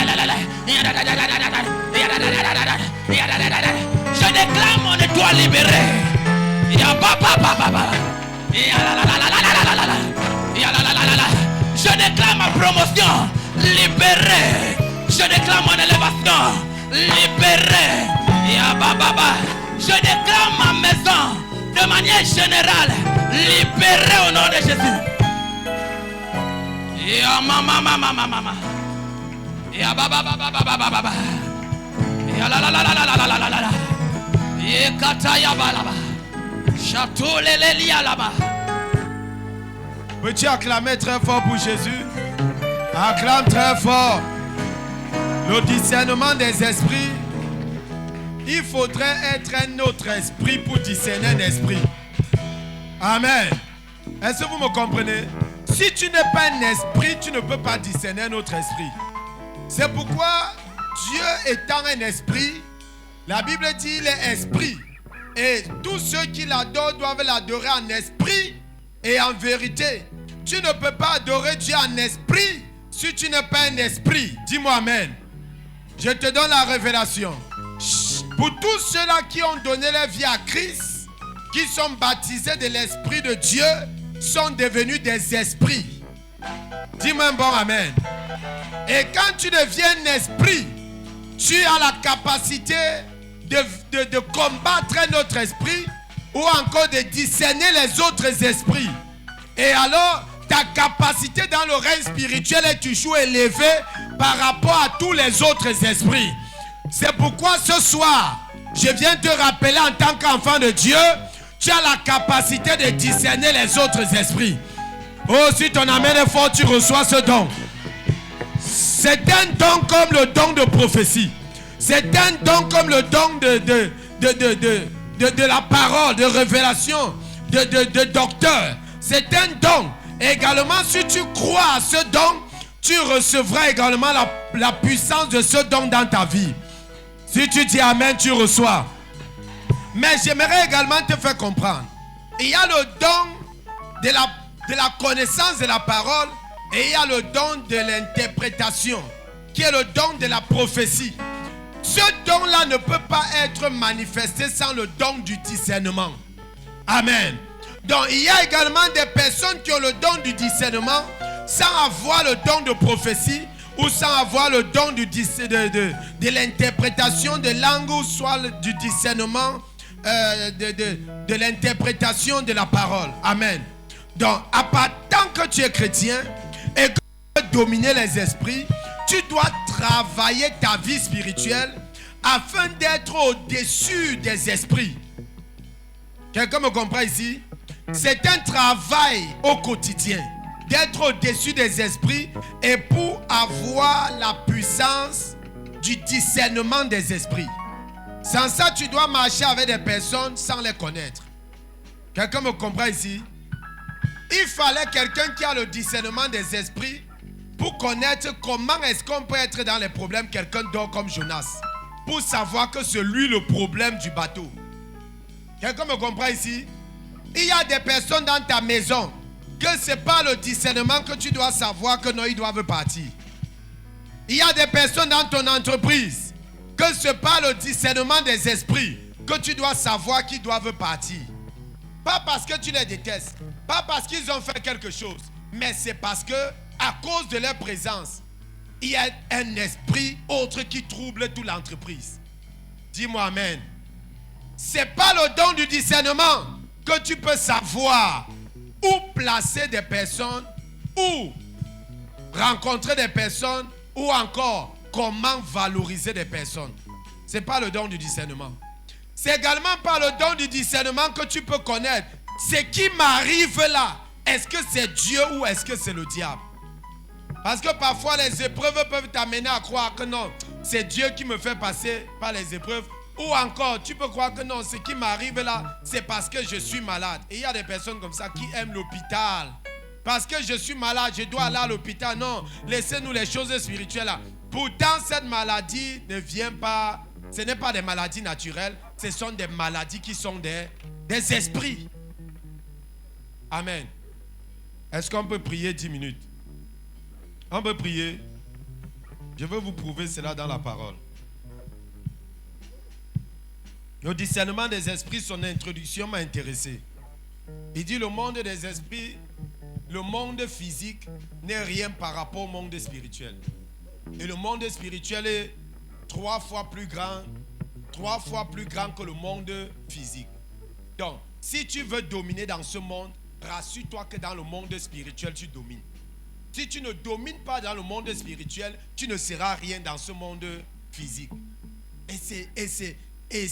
la la. Je déclare mon étoile libérée. Je déclare ma promotion libérée. Je déclare mon élévation libérée. Je déclare ma maison de manière générale libérée au nom de Jésus.
Peux-tu acclamer très fort pour Jésus? Acclame très fort. Le discernement des esprits. Il faudrait être un autre esprit pour discerner un esprit. Amen. Est-ce que vous me comprenez? Si tu n'es pas un esprit, tu ne peux pas discerner un autre esprit. C'est pourquoi Dieu étant un esprit, la Bible dit il est esprit. Et tous ceux qui l'adorent doivent l'adorer en esprit et en vérité. Tu ne peux pas adorer Dieu en esprit si tu n'es pas un esprit. Dis-moi amen. Je te donne la révélation. Pour tous ceux-là qui ont donné leur vie à Christ, qui sont baptisés de l'Esprit de Dieu, sont devenus des esprits. Dis-moi un bon amen. Et quand tu deviens un esprit, tu as la capacité de combattre un autre esprit ou encore de discerner les autres esprits. Et alors, ta capacité dans le règne spirituel est toujours élevée par rapport à tous les autres esprits. C'est pourquoi ce soir, je viens te rappeler en tant qu'enfant de Dieu, tu as la capacité de discerner les autres esprits. Oh, si ton amen est fort, tu reçois ce don. C'est un don comme le don de prophétie. C'est un don comme le don de la parole, de révélation, de docteur. C'est un don. Également, si tu crois à ce don, tu recevras également la puissance de ce don dans ta vie. Si tu dis amen, tu reçois. Mais j'aimerais également te faire comprendre. Il y a le don de la connaissance de la parole et il y a le don de l'interprétation, qui est le don de la prophétie. Ce don-là ne peut pas être manifesté sans le don du discernement. Amen. Donc il y a également des personnes qui ont le don du discernement sans avoir le don de prophétie ou sans avoir le don de l'interprétation de langue ou soit du discernement de l'interprétation de la parole. Amen. Donc tant que tu es chrétien et que tu veux dominer les esprits, tu dois travailler ta vie spirituelle afin d'être au-dessus des esprits. Quelqu'un me comprend ici? C'est un travail au quotidien d'être au-dessus des esprits et pour avoir la puissance du discernement des esprits. Sans ça, tu dois marcher avec des personnes sans les connaître. Quelqu'un me comprend ici? Il fallait quelqu'un qui a le discernement des esprits pour connaître comment est-ce qu'on peut être dans les problèmes. Quelqu'un d'autre comme Jonas, pour savoir que c'est lui le problème du bateau. Quelqu'un me comprend ici? Il y a des personnes dans ta maison que ce n'est pas le discernement que tu dois savoir que non, ils doivent partir. Il y a des personnes dans ton entreprise que ce n'est pas le discernement des esprits que tu dois savoir qu'ils doivent partir. Pas parce que tu les détestes, pas parce qu'ils ont fait quelque chose, mais c'est parce que à cause de leur présence, il y a un esprit autre qui trouble toute l'entreprise. Dis-moi amen. Ce n'est pas le don du discernement que tu peux savoir où placer des personnes, où rencontrer des personnes, ou encore comment valoriser des personnes. Ce n'est pas le don du discernement. C'est également pas le don du discernement que tu peux connaître ce qui m'arrive là. Est-ce que c'est Dieu ou est-ce que c'est le diable? Parce que parfois les épreuves peuvent t'amener à croire que non, c'est Dieu qui me fait passer par les épreuves. Ou encore, tu peux croire que non, ce qui m'arrive là, c'est parce que je suis malade. Et il y a des personnes comme ça qui aiment l'hôpital. Parce que je suis malade, je dois aller à l'hôpital. Non, laissez-nous les choses spirituelles là. Pourtant, cette maladie ne vient pas, ce n'est pas des maladies naturelles, ce sont des maladies qui sont des esprits. Amen. Est-ce qu'on peut prier 10 minutes? On peut prier. Je veux vous prouver cela dans la parole. Le discernement des esprits, son introduction m'a intéressé. Il dit le monde des esprits, le monde physique n'est rien par rapport au monde spirituel. Et le monde spirituel est 3 fois plus grand que le monde physique. Donc, si tu veux dominer dans ce monde, rassure-toi que dans le monde spirituel, tu domines. Si tu ne domines pas dans le monde spirituel, tu ne seras rien dans ce monde physique. Et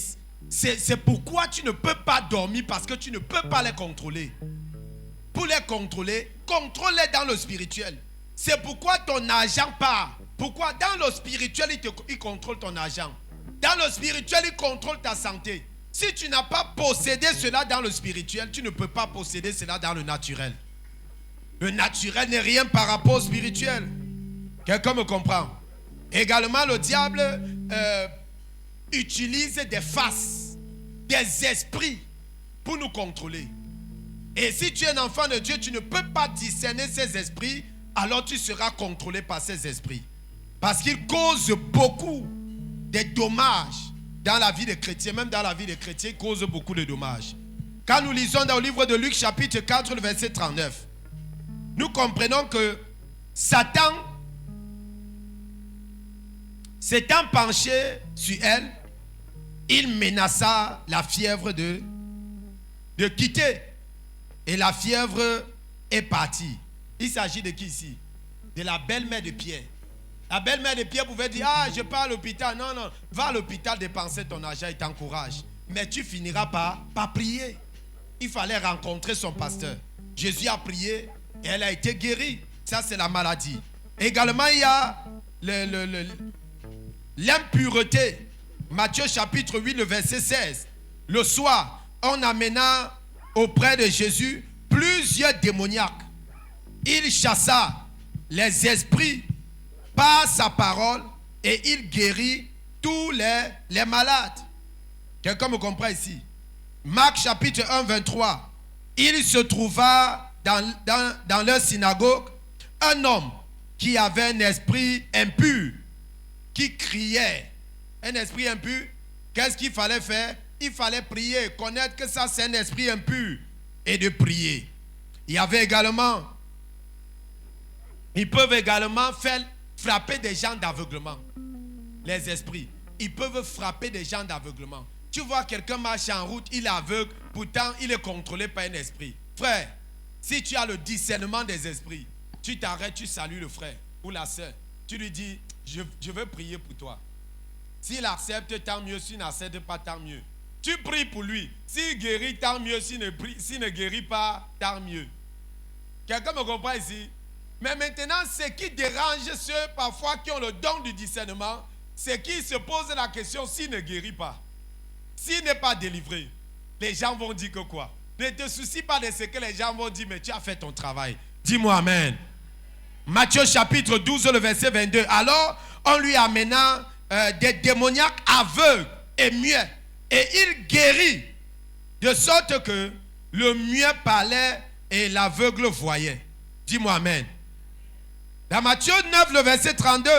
c'est pourquoi tu ne peux pas dormir, parce que tu ne peux pas les contrôler. Pour les contrôler, contrôle-les dans le spirituel. C'est pourquoi ton argent part. Pourquoi? Dans le spirituel, il contrôle ton argent. Dans le spirituel, il contrôle ta santé. Si tu n'as pas possédé cela dans le spirituel, tu ne peux pas posséder cela dans le naturel. Le naturel n'est rien par rapport au spirituel. Quelqu'un me comprend? Également, le diable utilise des faces, des esprits pour nous contrôler. Et si tu es un enfant de Dieu, tu ne peux pas discerner ces esprits, alors tu seras contrôlé par ces esprits. Parce qu'ils causent beaucoup de dommages dans la vie des chrétiens. Même dans la vie des chrétiens, ils causent beaucoup de dommages. Quand nous lisons dans le livre de Luc chapitre 4, le verset 39, nous comprenons que Satan s'étant penché sur elle, il menaça la fièvre de quitter. Et la fièvre est partie. Il s'agit de qui ici? De la belle-mère de Pierre. La belle-mère de Pierre pouvait dire, ah, je pars à l'hôpital. Non, non, va à l'hôpital dépenser ton argent et t'encourage. Mais tu finiras par prier. Il fallait rencontrer son pasteur. Jésus a prié et elle a été guérie. Ça, c'est la maladie. Également, il y a l'impureté. Matthieu chapitre 8, le verset 16. Le soir, on amena auprès de Jésus plusieurs démoniaques. Il chassa les esprits par sa parole et il guérit tous les malades. Quelqu'un me comprend ici? Marc chapitre 1, 23. Il se trouva dans leur synagogue un homme qui avait un esprit impur, qui criait. Un esprit impur, qu'est-ce qu'il fallait faire? Il fallait prier, connaître que ça c'est un esprit impur et de prier. Il y avait également, ils peuvent également frapper des gens d'aveuglement. Les esprits, ils peuvent frapper des gens d'aveuglement. Tu vois quelqu'un marche en route, il est aveugle, pourtant il est contrôlé par un esprit. Frère, si tu as le discernement des esprits, tu t'arrêtes, tu salues le frère ou la sœur. Tu lui dis, je veux prier pour toi. S'il accepte, tant mieux. S'il n'accepte pas, tant mieux. Tu pries pour lui. S'il guérit, tant mieux. S'il ne guérit pas, tant mieux. Quelqu'un me comprend ici? Mais maintenant, ce qui dérange ceux parfois qui ont le don du discernement, c'est qu'ils se posent la question, s'il ne guérit pas, s'il n'est pas délivré, les gens vont dire que quoi? Ne te soucie pas de ce que les gens vont dire, mais tu as fait ton travail. Dis-moi amen. Matthieu chapitre 12, le verset 22. Alors, on lui amena des démoniaques aveugles et muets. Et il guérit, de sorte que le muet parlait et l'aveugle voyait. Dis-moi amen. Dans Matthieu 9, le verset 32,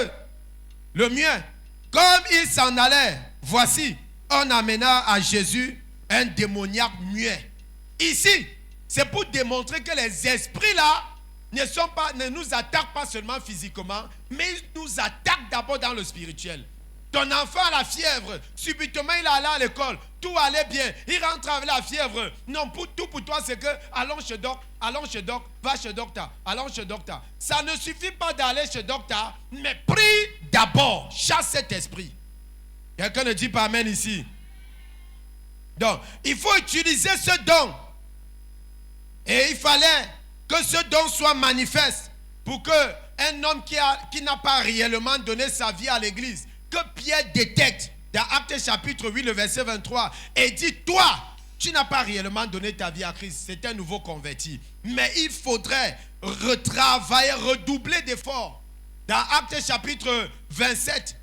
le muet, comme il s'en allait, voici, on amena à Jésus un démoniaque muet. Ici, c'est pour démontrer que les esprits là ne nous attaquent pas seulement physiquement, mais ils nous attaquent d'abord dans le spirituel. Ton enfant a la fièvre, subitement il est allé à l'école, tout allait bien, il rentre avec la fièvre. Non, tout pour toi c'est que allons chez doc, va chez docteur, allons chez docteur. Ça ne suffit pas d'aller chez docteur, mais prie d'abord, chasse cet esprit. Quelqu'un ne dit pas amen ici. Donc, il faut utiliser ce don. Et il fallait que ce don soit manifeste pour que un homme qui n'a pas réellement donné sa vie à l'église, que Pierre détecte dans Actes chapitre 8, le verset 23, et dit, toi, tu n'as pas réellement donné ta vie à Christ, c'est un nouveau converti. Mais il faudrait retravailler, redoubler d'efforts. Dans Actes chapitre 27,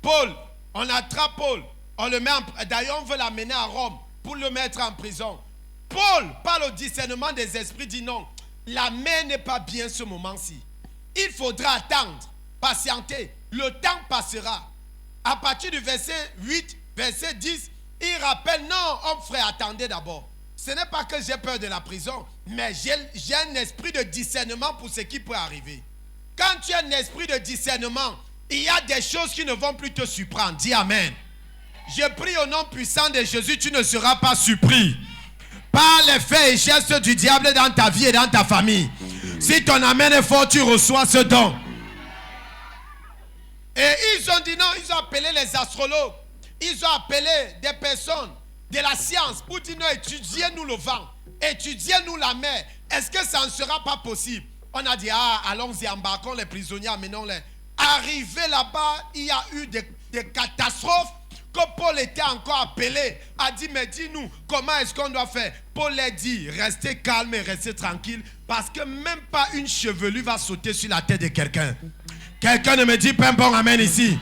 Paul, on attrape Paul, on le met d'ailleurs on veut l'amener à Rome pour le mettre en prison. Paul parle au discernement des esprits, dit non, la main n'est pas bien ce moment-ci. Il faudra attendre, patienter, le temps passera. À partir du verset 8, verset 10, il rappelle, non, homme frère, attendez d'abord. Ce n'est pas que j'ai peur de la prison, mais j'ai un esprit de discernement pour ce qui peut arriver. Quand tu as un esprit de discernement, il y a des choses qui ne vont plus te surprendre. Dis amen. Je prie au nom puissant de Jésus, tu ne seras pas surpris par les faits et gestes du diable dans ta vie et dans ta famille. Si ton amen est fort, tu reçois ce don. Et ils ont dit non, ils ont appelé les astrologues. Ils ont appelé des personnes de la science pour dire non, étudiez-nous le vent, étudiez-nous la mer. Est-ce que ça ne sera pas possible? On a dit, allons-y, embarquons les prisonniers, amenons-les. Arrivé là-bas, il y a eu des catastrophes que Paul était encore appelé. A dit, mais dis-nous, comment est-ce qu'on doit faire? Paul a dit, restez calme et restez tranquille, parce que même pas une chevelure va sauter sur la tête de quelqu'un. Quelqu'un ne me dit pas un bon amen ici.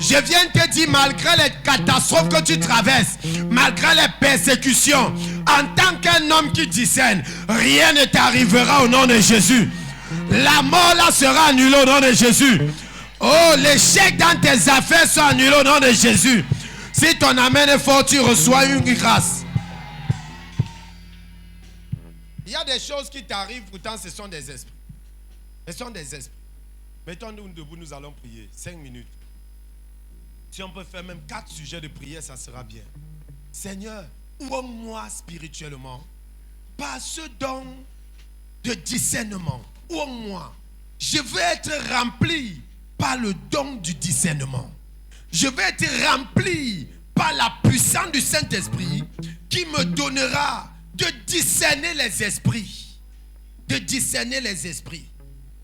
Je viens te dire, malgré les catastrophes que tu traverses, malgré les persécutions, en tant qu'un homme qui discerne, rien ne t'arrivera au nom de Jésus. La mort là sera annulée au nom de Jésus. Oh, l'échec dans tes affaires sont annulés au nom de Jésus. Si ton amen est fort, tu reçois une grâce. Il y a des choses qui t'arrivent, pourtant ce sont des esprits. Ce sont des esprits. Mettons-nous debout, nous allons prier. 5 minutes. Si on peut faire même 4 sujets de prière, ça sera bien. Seigneur, ouvre-moi spirituellement par ce don de discernement. Ouvre-moi. Je veux être rempli par le don du discernement. Je veux être rempli par la puissance du Saint-Esprit qui me donnera de discerner les esprits. De discerner les esprits.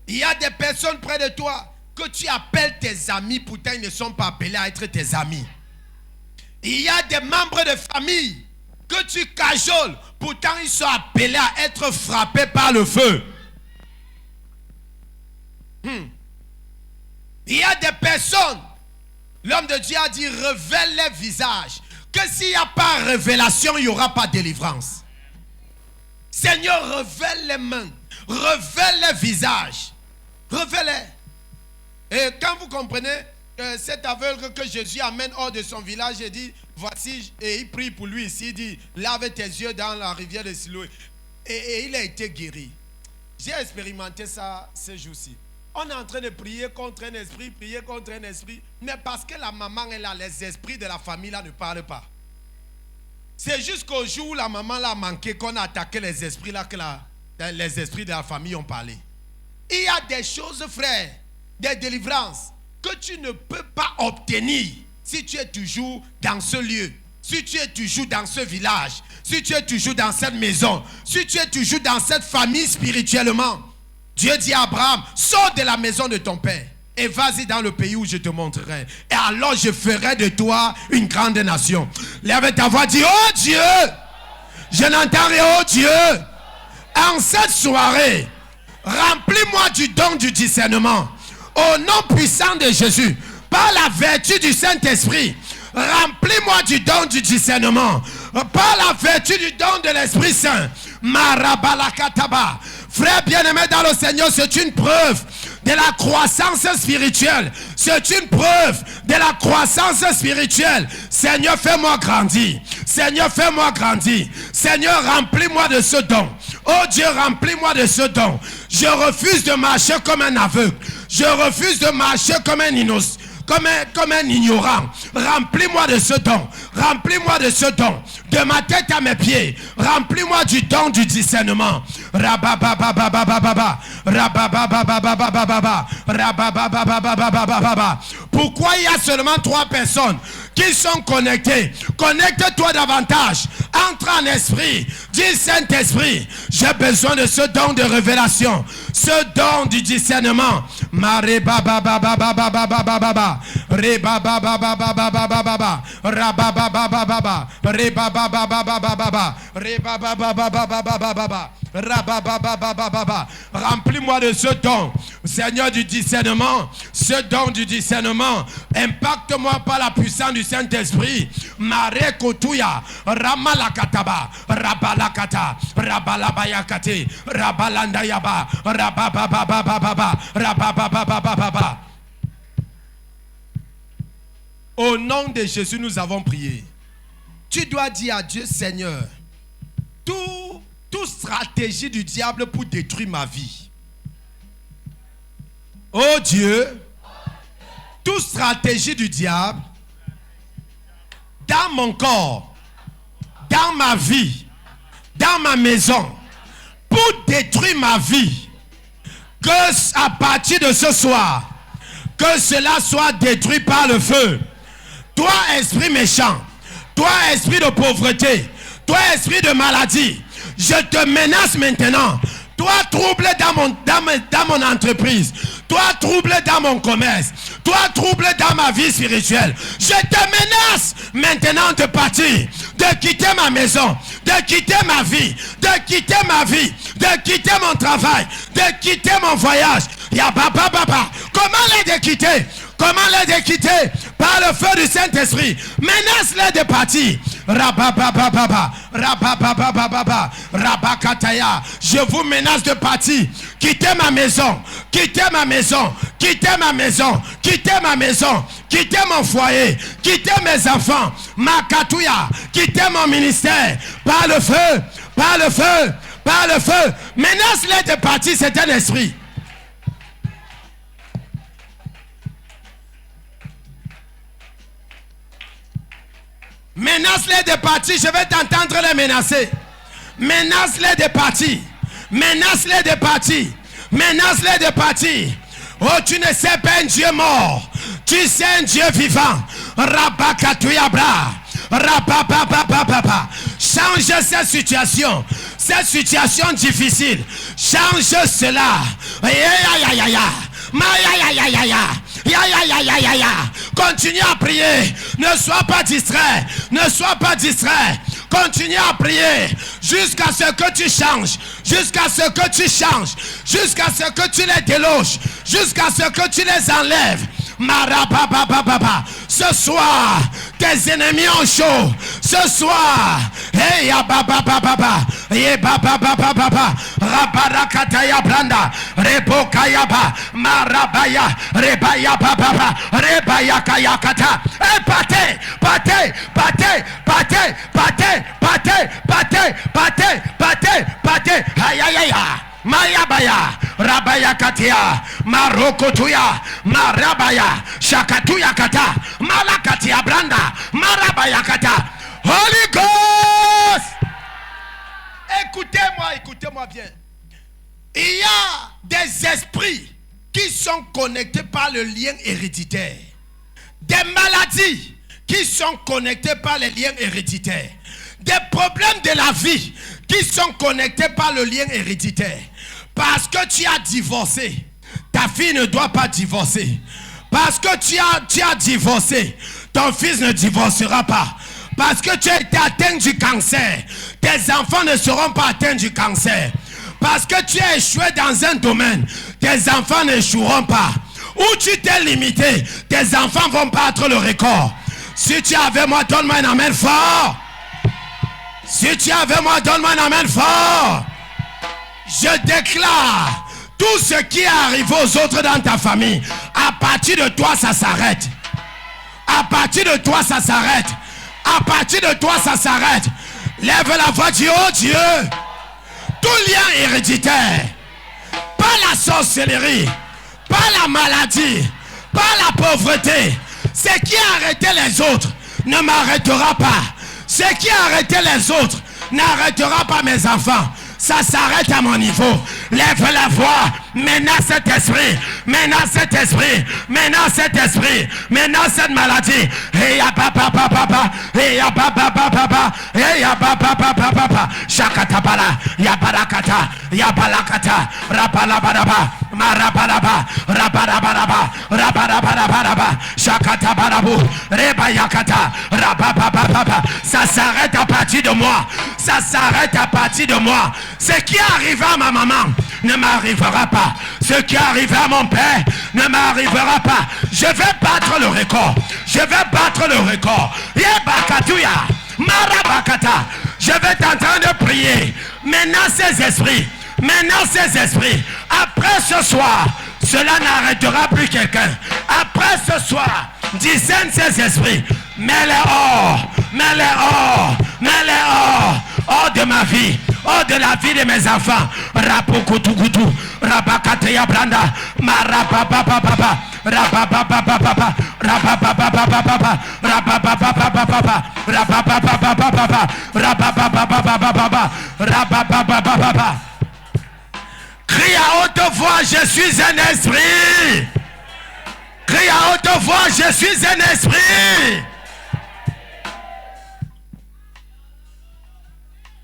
Il y a des personnes près de toi que tu appelles tes amis, pourtant ils ne sont pas appelés à être tes amis. Il y a des membres de famille que tu cajoles, pourtant ils sont appelés à être frappés par le feu. Il y a des personnes, l'homme de Dieu a dit, révèle les visages. Que s'il n'y a pas révélation, il n'y aura pas délivrance. Seigneur, révèle les mains, révèle les visages, révèle-les. Et quand vous comprenez cet aveugle que Jésus amène hors de son village et dit, voici, et il prie pour lui ici, il dit, lave tes yeux dans la rivière de Siloé. Et il a été guéri. J'ai expérimenté ça ces jours-ci. On est en train de prier contre un esprit, mais parce que la maman est là, les esprits de la famille là ne parlent pas. C'est jusqu'au jour où la maman l'a manqué qu'on a attaqué les esprits là, que les esprits de la famille ont parlé. Il y a des choses, frère, des délivrances que tu ne peux pas obtenir si tu es toujours dans ce lieu, si tu es toujours dans ce village, si tu es toujours dans cette maison, si tu es toujours dans cette famille spirituellement. Dieu dit à Abraham, sors de la maison de ton père et vas-y dans le pays où je te montrerai. Et alors je ferai de toi une grande nation. Lève ta voix, dis, oh Dieu, je n'entends rien, oh Dieu. En cette soirée, remplis-moi du don du discernement. Au nom puissant de Jésus, par la vertu du Saint-Esprit, remplis-moi du don du discernement. Par la vertu du don de l'Esprit Saint. Marabalakataba. Frère bien-aimé dans le Seigneur, c'est une preuve de la croissance spirituelle. C'est une preuve de la croissance spirituelle. Seigneur, fais-moi grandir. Seigneur, fais-moi grandir. Seigneur, remplis-moi de ce don. Oh Dieu, remplis-moi de ce don. Je refuse de marcher comme un aveugle. Je refuse de marcher comme un innocent. Comme un ignorant. Remplis-moi de ce don. Remplis-moi de ce don. De ma tête à mes pieds. Remplis-moi du don du discernement. Rabababababababa. Rabababababababa. Rabababababababa. Pourquoi il y a seulement 3 personnes qui sont connectées? Connecte-toi davantage Entre en esprit. Dis Saint-Esprit, j'ai besoin de ce don de révélation, ce don du discernement. Remplis-moi de ce don, Seigneur, du discernement. Ce don du discernement, impacte-moi par la puissance du Saint-Esprit. Mare kotuya, ramalakataba, rabalakata, rabalabayakate, rabalandayaba, rababababababa, rababababababa. Au nom de Jésus, nous avons prié. Tu dois dire à Dieu, Seigneur, toute stratégie du diable pour détruire ma vie. Oh Dieu, toute stratégie du diable dans mon corps, dans ma vie, dans ma maison, pour détruire ma vie, que à partir de ce soir, que cela soit détruit par le feu. Toi, esprit méchant, toi, esprit de pauvreté, toi, esprit de maladie, je te menace maintenant. Toi, trouble dans mon entreprise. Toi, trouble dans mon commerce. Toi, trouble dans ma vie spirituelle. Je te menace maintenant de partir, de quitter ma maison, de quitter ma vie, de quitter ma vie, de quitter mon travail, de quitter mon voyage. Comment les de quitter? Comment les de quitter? Par le feu du Saint-Esprit. Menace-les de partir. Rababababa, rababababa, rabakataya. Je vous menace de partir. Quittez ma maison. Quittez ma maison. Quittez ma maison. Quittez ma maison. Quittez mon foyer. Quittez mes enfants. Makatouya. Quittez mon ministère. Par le feu. Par le feu. Par le feu. Menace-les de partir. C'est un esprit. Menace-les de partir. Je vais t'entendre les menacer. Menace-les de partir. Menace-les de partir. Menace-les de partir. Oh, tu ne sais pas un Dieu mort. Tu sais un Dieu vivant. Rabakatuyabra. Rabababababa. Change cette situation. Cette situation difficile. Change cela. Continue à prier. Ne sois pas distrait. Ne sois pas distrait. Continue à prier jusqu'à ce que tu changes. Jusqu'à ce que tu changes. Jusqu'à ce que tu les déloges. Jusqu'à ce que tu les enlèves. Marababababa. Ce soir, tes ennemis ont chaud. Ce soir, hey bababababa, hey bababababa, rabarakataya branda, rebokayaba, marabaya, rebaya bababa, rebaya kayakata. Hey pate, pate, pate, pate, pate, pate, pate, pate, pate, pate, ayayaya. Mayabaya, Rabaya Katia, Marokotuya, Marabaya, Shakatuya Kata, Malakatia Branda, Marabaya Kata. Holy Ghost! Écoutez-moi bien. Il y a des esprits qui sont connectés par le lien héréditaire. Des maladies qui sont connectées par les liens héréditaires. Des problèmes de la vie qui sont connectés par le lien héréditaire. Parce que tu as divorcé, ta fille ne doit pas divorcer. Parce que tu as divorcé, ton fils ne divorcera pas. Parce que tu as été atteint du cancer, tes enfants ne seront pas atteints du cancer. Parce que tu as échoué dans un domaine, tes enfants n'échoueront pas. Où tu t'es limité, tes enfants vont battre le record. Si tu es avec moi, donne-moi un amen fort. Si tu es avec moi, donne-moi un amen fort. Je déclare, tout ce qui est arrivé aux autres dans ta famille, à partir de toi, ça s'arrête. À partir de toi, ça s'arrête. À partir de toi, ça s'arrête. Lève la voix, dis, oh Dieu, tout lien héréditaire, pas la sorcellerie, pas la maladie, pas la pauvreté, ce qui a arrêté les autres ne m'arrêtera pas. Ce qui a arrêté les autres n'arrêtera pas mes enfants. Ça s'arrête à mon niveau. Lève la voix. Menace cet esprit. Menace cet esprit. Menace cet esprit. Menace cette maladie. Et ya papa papa. Et ya papa papa. Et ya papa papa. Shakata bala. Ya barakata. Ya balakata. Rapalabaraba. Marabaraba. Rabarabaraba. Rabarabaraba. Shakata barabu. Reba yakata. Rabababa. Ça s'arrête à partir de moi. Ça s'arrête à partir de moi. Ce qui arrive à ma maman ne m'arrivera pas. Ce qui arrive à mon père ne m'arrivera pas. Je vais battre le record. Je vais battre le record. Yebakatuya. Marabakata. Je vais t'entendre prier. Maintenant ces esprits. Maintenant ces esprits. Après ce soir, cela n'arrêtera plus quelqu'un. Après ce soir, discerne ces esprits. Mets-les hors. Mets-les hors. Mets-les hors. Hors de ma vie. Hors de la vie de mes enfants. Rapokutukutu. Rabakateya branda. Marapapapapa. Rapapapapapa. Rapapapapapa. Rapapapapapa. Rapapapapapa. Rapapapapapa. Rapapapapapa. Crie à haute voix, je suis un esprit. Crie à haute voix, je suis un esprit.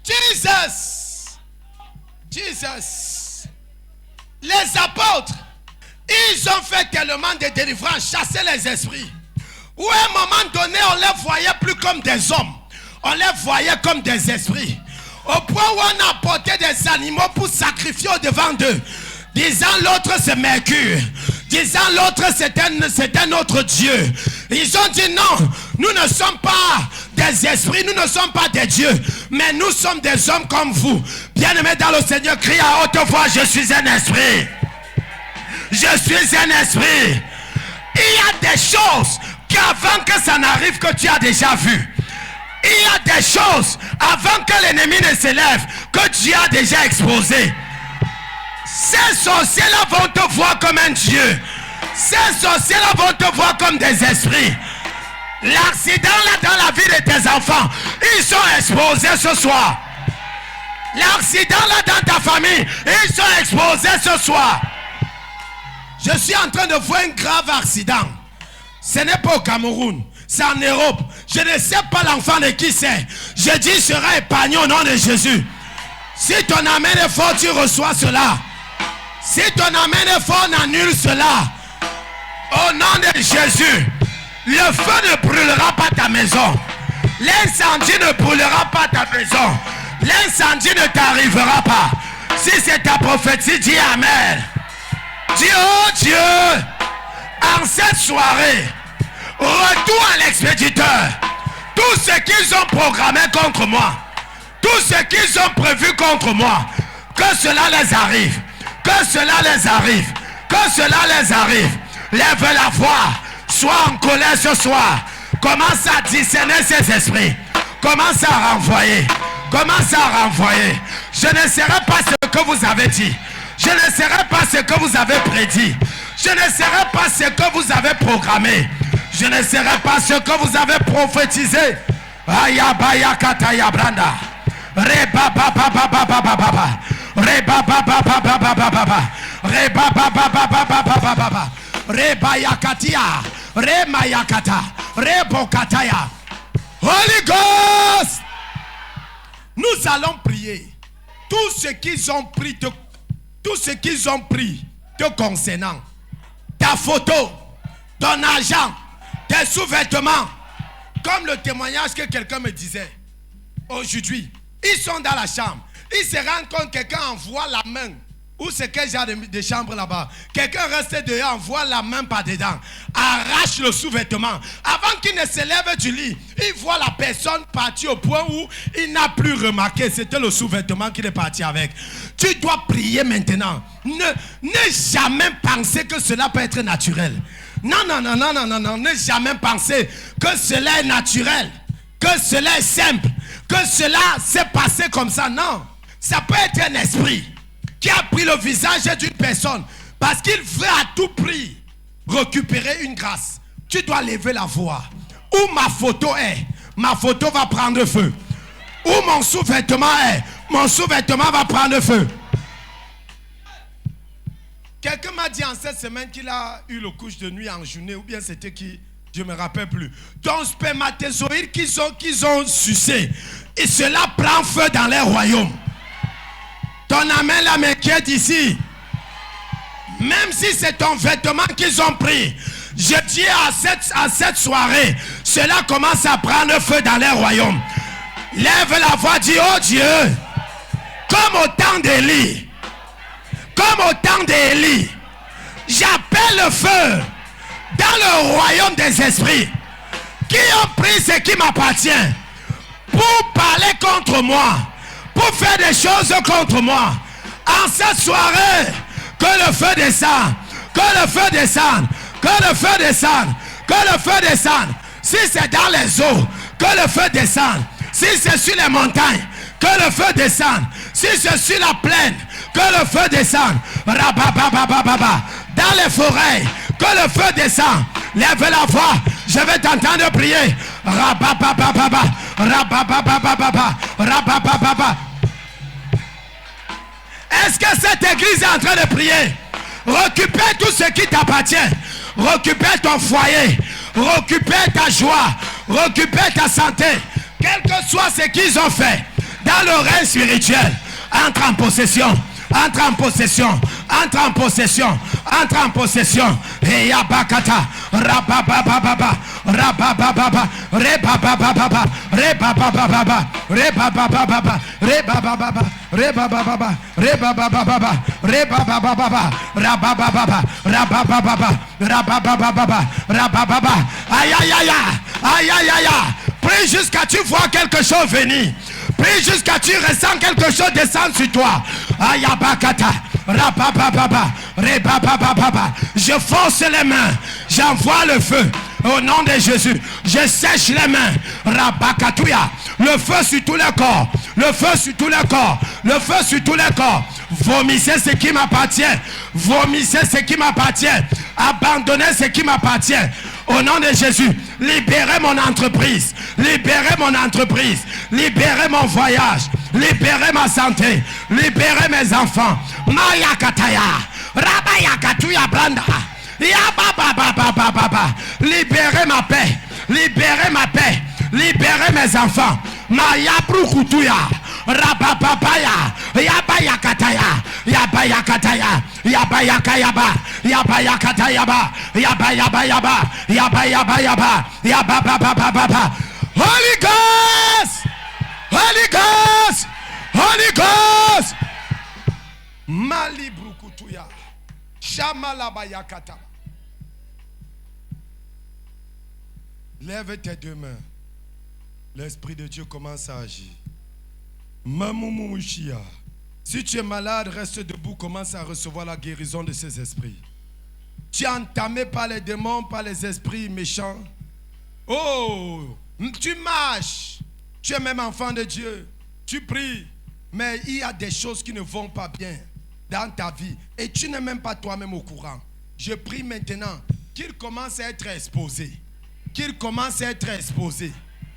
Jesus. Jesus. Les apôtres, ils ont fait tellement de délivrances, chasser les esprits. Où à un moment donné, on les voyait plus comme des hommes. On les voyait comme des esprits. Au point où on a apporté des animaux pour sacrifier au devant d'eux. Disant l'autre c'est Mercure. Disant l'autre c'est un autre Dieu. Ils ont dit non, nous ne sommes pas des esprits, nous ne sommes pas des dieux. Mais nous sommes des hommes comme vous. Bien-aimés dans le Seigneur, crie à haute voix, je suis un esprit. Je suis un esprit. Il y a des choses qu'avant que ça n'arrive que tu as déjà vues. Il y a des choses avant que l'ennemi ne s'élève que Dieu a déjà exposé. Ces sorciers-là vont te voir comme un Dieu. Ces sorciers-là vont te voir comme des esprits. L'accident là dans la vie de tes enfants, ils sont exposés ce soir. L'accident là dans ta famille, ils sont exposés ce soir. Je suis en train de voir un grave accident. Ce n'est pas au Cameroun, c'est en Europe. Je ne sais pas l'enfant de qui c'est. Je dis, il sera épargné au nom de Jésus. Si ton amène est fort, tu reçois cela. Si ton amène est fort, on annule cela. Au nom de Jésus, le feu ne brûlera pas ta maison. L'incendie ne brûlera pas ta maison. L'incendie ne t'arrivera pas. Si c'est ta prophétie, dis Amen. Dis, oh Dieu, en cette soirée, retour à l'expéditeur. Tout ce qu'ils ont programmé contre moi, tout ce qu'ils ont prévu contre moi, que cela les arrive, que cela les arrive, que cela les arrive. Lève la voix, sois en colère ce soir. Commence à discerner ces esprits. Commence à renvoyer. Commence à renvoyer. Je ne serai pas ce que vous avez dit. Je ne serai pas ce que vous avez prédit. Je ne serai pas ce que vous avez programmé. Je ne serai pas ce que vous avez prophétisé. Ayabaya kataya branda. Reba baba baba baba baba. Reba baba baba baba baba. Reba baba baba baba baba. Reba yakatia. Rema yakata. Rebo kataya. Holy Ghost. Nous allons prier. Tout ce qu'ils ont pris te concernant. Ta photo, ton argent, tes sous-vêtements. Comme le témoignage que quelqu'un me disait aujourd'hui. Ils sont dans la chambre. Ils se rendent compte que quelqu'un envoie la main. Où c'est quel genre de chambre là-bas? Quelqu'un reste dehors, envoie la main par dedans. Arrache le sous-vêtement. Avant qu'il ne se lève du lit, il voit la personne partir au point où il n'a plus remarqué. C'était le sous-vêtement qu'il est parti avec. Tu dois prier maintenant. Ne jamais penser que cela peut être naturel. Non. Ne jamais penser que cela est naturel. Que cela est simple. Que cela s'est passé comme ça. Non. Ça peut être un esprit qui a pris le visage d'une personne parce qu'il veut à tout prix récupérer une grâce. Tu dois lever la voix. Où ma photo est, ma photo va prendre feu. Où mon sous-vêtement est, mon sous-vêtement va prendre feu. Quelqu'un m'a dit en cette semaine qu'il a eu le couche de nuit en journée, ou bien c'était qui? Je ne me rappelle plus. Ton spermatozoïde qu'ils ont sucé, et cela prend feu dans les royaumes. Ton amen là m'inquiète ici. Même si c'est ton vêtement qu'ils ont pris, je dis à cette soirée, cela commence à prendre feu dans les royaumes. Lève la voix, dis, oh Dieu, comme au temps d'Élie, j'appelle le feu dans le royaume des esprits qui ont pris ce qui m'appartient pour parler contre moi, pour faire des choses contre moi. En cette soirée, que le feu descende, que le feu descende, que le feu descende, que le feu descende. Si c'est dans les eaux, que le feu descende. Si c'est sur les montagnes, que le feu descende. Si c'est sur la plaine, que le feu descende. Rabababababa. Dans les forêts, que le feu descende. Lève la voix, je vais t'entendre prier. Rabababababa. Rabababababa. Rababababa. Est-ce que cette église est en train de prier? Récupère tout ce qui t'appartient. Récupère ton foyer. Récupère ta joie. Récupère ta santé. Quel que soit ce qu'ils ont fait dans le règne spirituel, entre en possession. Entre en possession. Entre en possession. Entre en possession. Et yabakata. Rababababa. Rababababa. Rebabababa. Rebabababa. Rebabababa. Rebabababa. Rebabababa. Rebabababa. Rebabababa. Rababababa. Rababababa. Rababababa. Rabababa. Aïe aïe aïe. Aïe aïe aïe. Prie jusqu'à tu vois quelque chose venir. Prie jusqu'à tu ressens quelque chose descendre sur toi. Ayabakata. Rababababa. Rebabababa. Je force les mains. J'envoie le feu. Au nom de Jésus. Je sèche les mains. Rabakatouya. Le feu sur tous les corps. Le feu sur tous les corps. Le feu sur tous les corps. Vomissez ce qui m'appartient. Vomissez ce qui m'appartient. Abandonnez ce qui m'appartient. Au nom de Jésus, libérez mon entreprise. Libérez mon entreprise. Libérez mon voyage. Libérez ma santé. Libérez mes enfants. Maya Kataya. Rabaya Katuya Branda. Libérez ma paix. Libérez ma paix. Libérez mes enfants. Maya Brukutuya. Rabababaya. Yabaya Kataya. Yabaya Kataya. Yabaya Kayaba. Yabaya Katayaba. Yabaya Bayaba. Yabaya Bayaba. Yabababababa. Holy Ghost. Holy Ghost. Holy Ghost. Mali Brukutuya. Shamalabaya Kataba. Lève tes deux mains. L'Esprit de Dieu commence à agir. Mamoumoumouchia. Si tu es malade, reste debout, commence à recevoir la guérison de ces esprits. Tu es entamé par les démons, par les esprits méchants. Oh, tu marches. Tu es même enfant de Dieu. Tu pries. Mais il y a des choses qui ne vont pas bien dans ta vie. Et tu n'es même pas toi-même au courant. Je prie maintenant qu'il commence à être exposé. Qu'il commence à être exposé.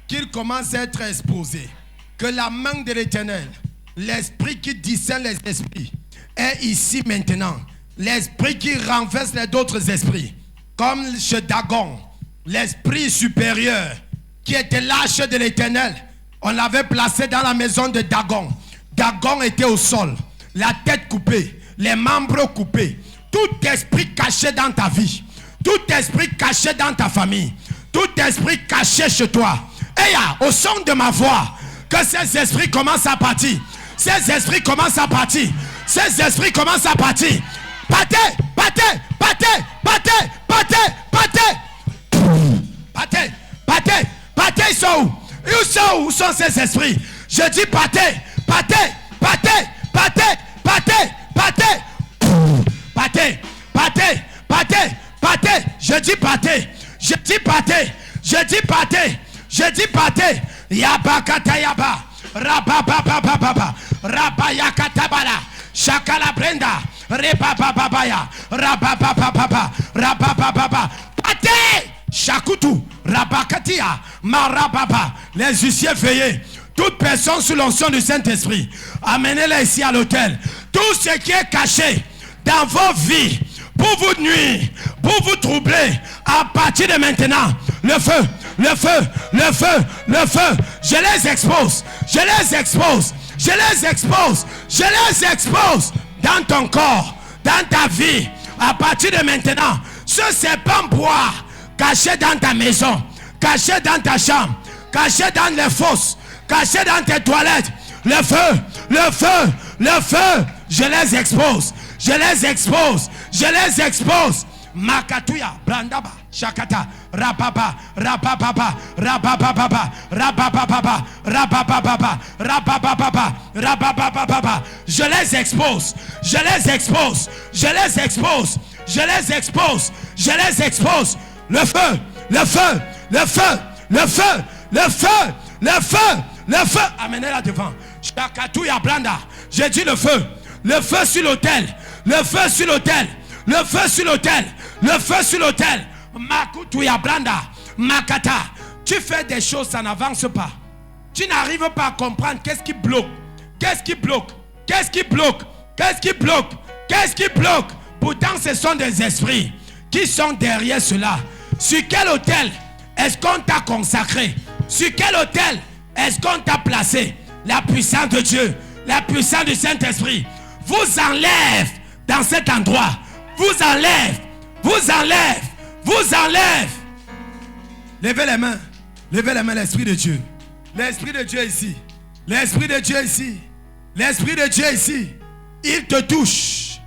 Qu'il commence à être exposé. Que la main de l'Éternel, l'esprit qui discerne les esprits, est ici maintenant. L'esprit qui renverse les autres esprits. Comme chez Dagon, l'esprit supérieur qui était lâche de l'Éternel. On l'avait placé dans la maison de Dagon. Dagon était au sol. La tête coupée, les membres coupés. Tout esprit caché dans ta vie. Tout esprit caché dans ta famille. Tout esprit caché chez toi. Et au son de ma voix, que ces esprits commencent à partir. Ces esprits commencent à partir. Ces esprits commencent à partir. Partez, partez, partez, partez, partez, partez. Partez, partez, partez, ils sont où? Où sont ces esprits? Je dis partez, partez, partez, partez, partez, partez. Partez, partez, partez, partez. Je dis partez. Je dis partez. Je dis partez. Je dis partez. Yabakata yaba. Rabababababa. Rabayakatabala. Shakala Brenda. Rebabababaya. Rababababa. Rababababa. Partez. Shakutu. Rabakatia. Marababa. Les huissiers veillés. Toute personne sous l'onction du Saint-Esprit. Amenez-les ici à l'hôtel. Tout ce qui est caché dans vos vies, pour vous nuire, pour vous troubler. À partir de maintenant, le feu, le feu, le feu, le feu. Je les expose, je les expose, je les expose, je les expose dans ton corps, dans ta vie. À partir de maintenant, ce serpent bois caché dans ta maison, caché dans ta chambre, caché dans les fosses, caché dans tes toilettes, le feu, le feu, le feu, je les expose, je les expose, je les expose. Makatuya, Brandaba, Shakata, Rababa, Rababa, Rababa, Rababa, Rababa, Rababa, Rababa, je les expose, je les expose, je les expose, je les expose, je les expose. Le feu, le feu, le feu, le feu, le feu, le feu, le feu. Amenez-la devant. Shakatuya, Branda, j'ai dit le feu sur l'autel, le feu sur l'autel. Le feu sur l'autel, le feu sur l'autel. Makutuya Blanda, Makata. Tu fais des choses, ça n'avance pas. Tu n'arrives pas à comprendre qu'est-ce qui bloque. Qu'est-ce qui bloque? Qu'est-ce qui bloque? Qu'est-ce qui bloque? Qu'est-ce qui bloque? Pourtant, ce sont des esprits qui sont derrière cela. Sur quel autel est-ce qu'on t'a consacré? Sur quel autel est-ce qu'on t'a placé? La puissance de Dieu, la puissance du Saint-Esprit vous enlève dans cet endroit. Vous enlève, vous enlève, vous enlève. Levez les mains, l'Esprit de Dieu. L'Esprit de Dieu est ici. L'Esprit de Dieu est ici. L'Esprit de Dieu est ici. Il te touche.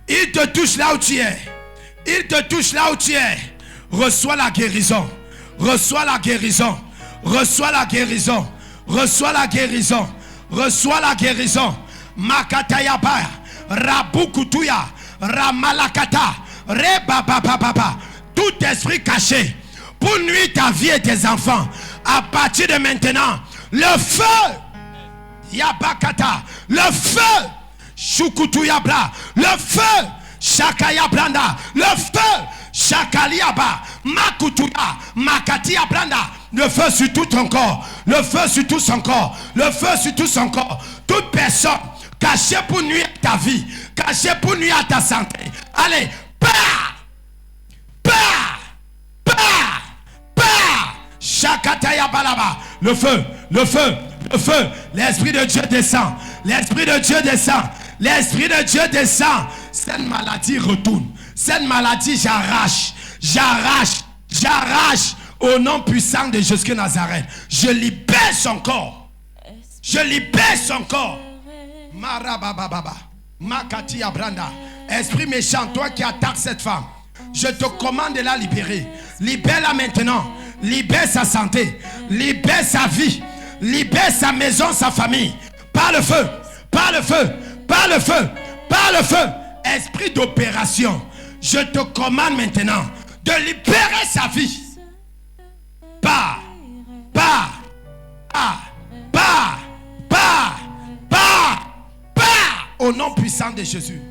Il te touche là où tu es. Il te touche là où tu es. Reçois la guérison. Reçois la guérison. Reçois la guérison. Reçois la guérison. Reçois la guérison. Makatayaba. Rabukutuya. Ramalakata, Rebabababa, tout esprit caché pour nuire ta vie et tes enfants, à partir de maintenant, le feu, Yabakata, le feu, Shukutuyabra, le feu, Shakayabranda, le feu, Shakaliaba, Makutuya, Makatiabranda, le feu sur tout ton corps, le feu sur tout son corps, le feu sur tout son corps, toute personne caché pour nuire à ta vie, caché pour nuire à ta santé. Allez, pars, pars, pars, pars. Shakataya balaba. Le feu, le feu, le feu. L'Esprit de Dieu descend. L'Esprit de Dieu descend. L'Esprit de Dieu descend. Cette maladie retourne. Cette maladie, j'arrache. J'arrache. J'arrache. Au nom puissant de Jésus de Nazareth. Je libère son corps. Je libère son corps. Marabababa, Makati Abranda, esprit méchant, toi qui attaques cette femme, je te commande de la libérer. Libère-la maintenant. Libère sa santé. Libère sa vie. Libère sa maison, sa famille. Par le feu. Par le feu. Par le feu. Par le feu. Esprit d'opération, je te commande maintenant de libérer sa vie. Par. Par. Par. Par. Par. Par. Au nom puissant de Jésus.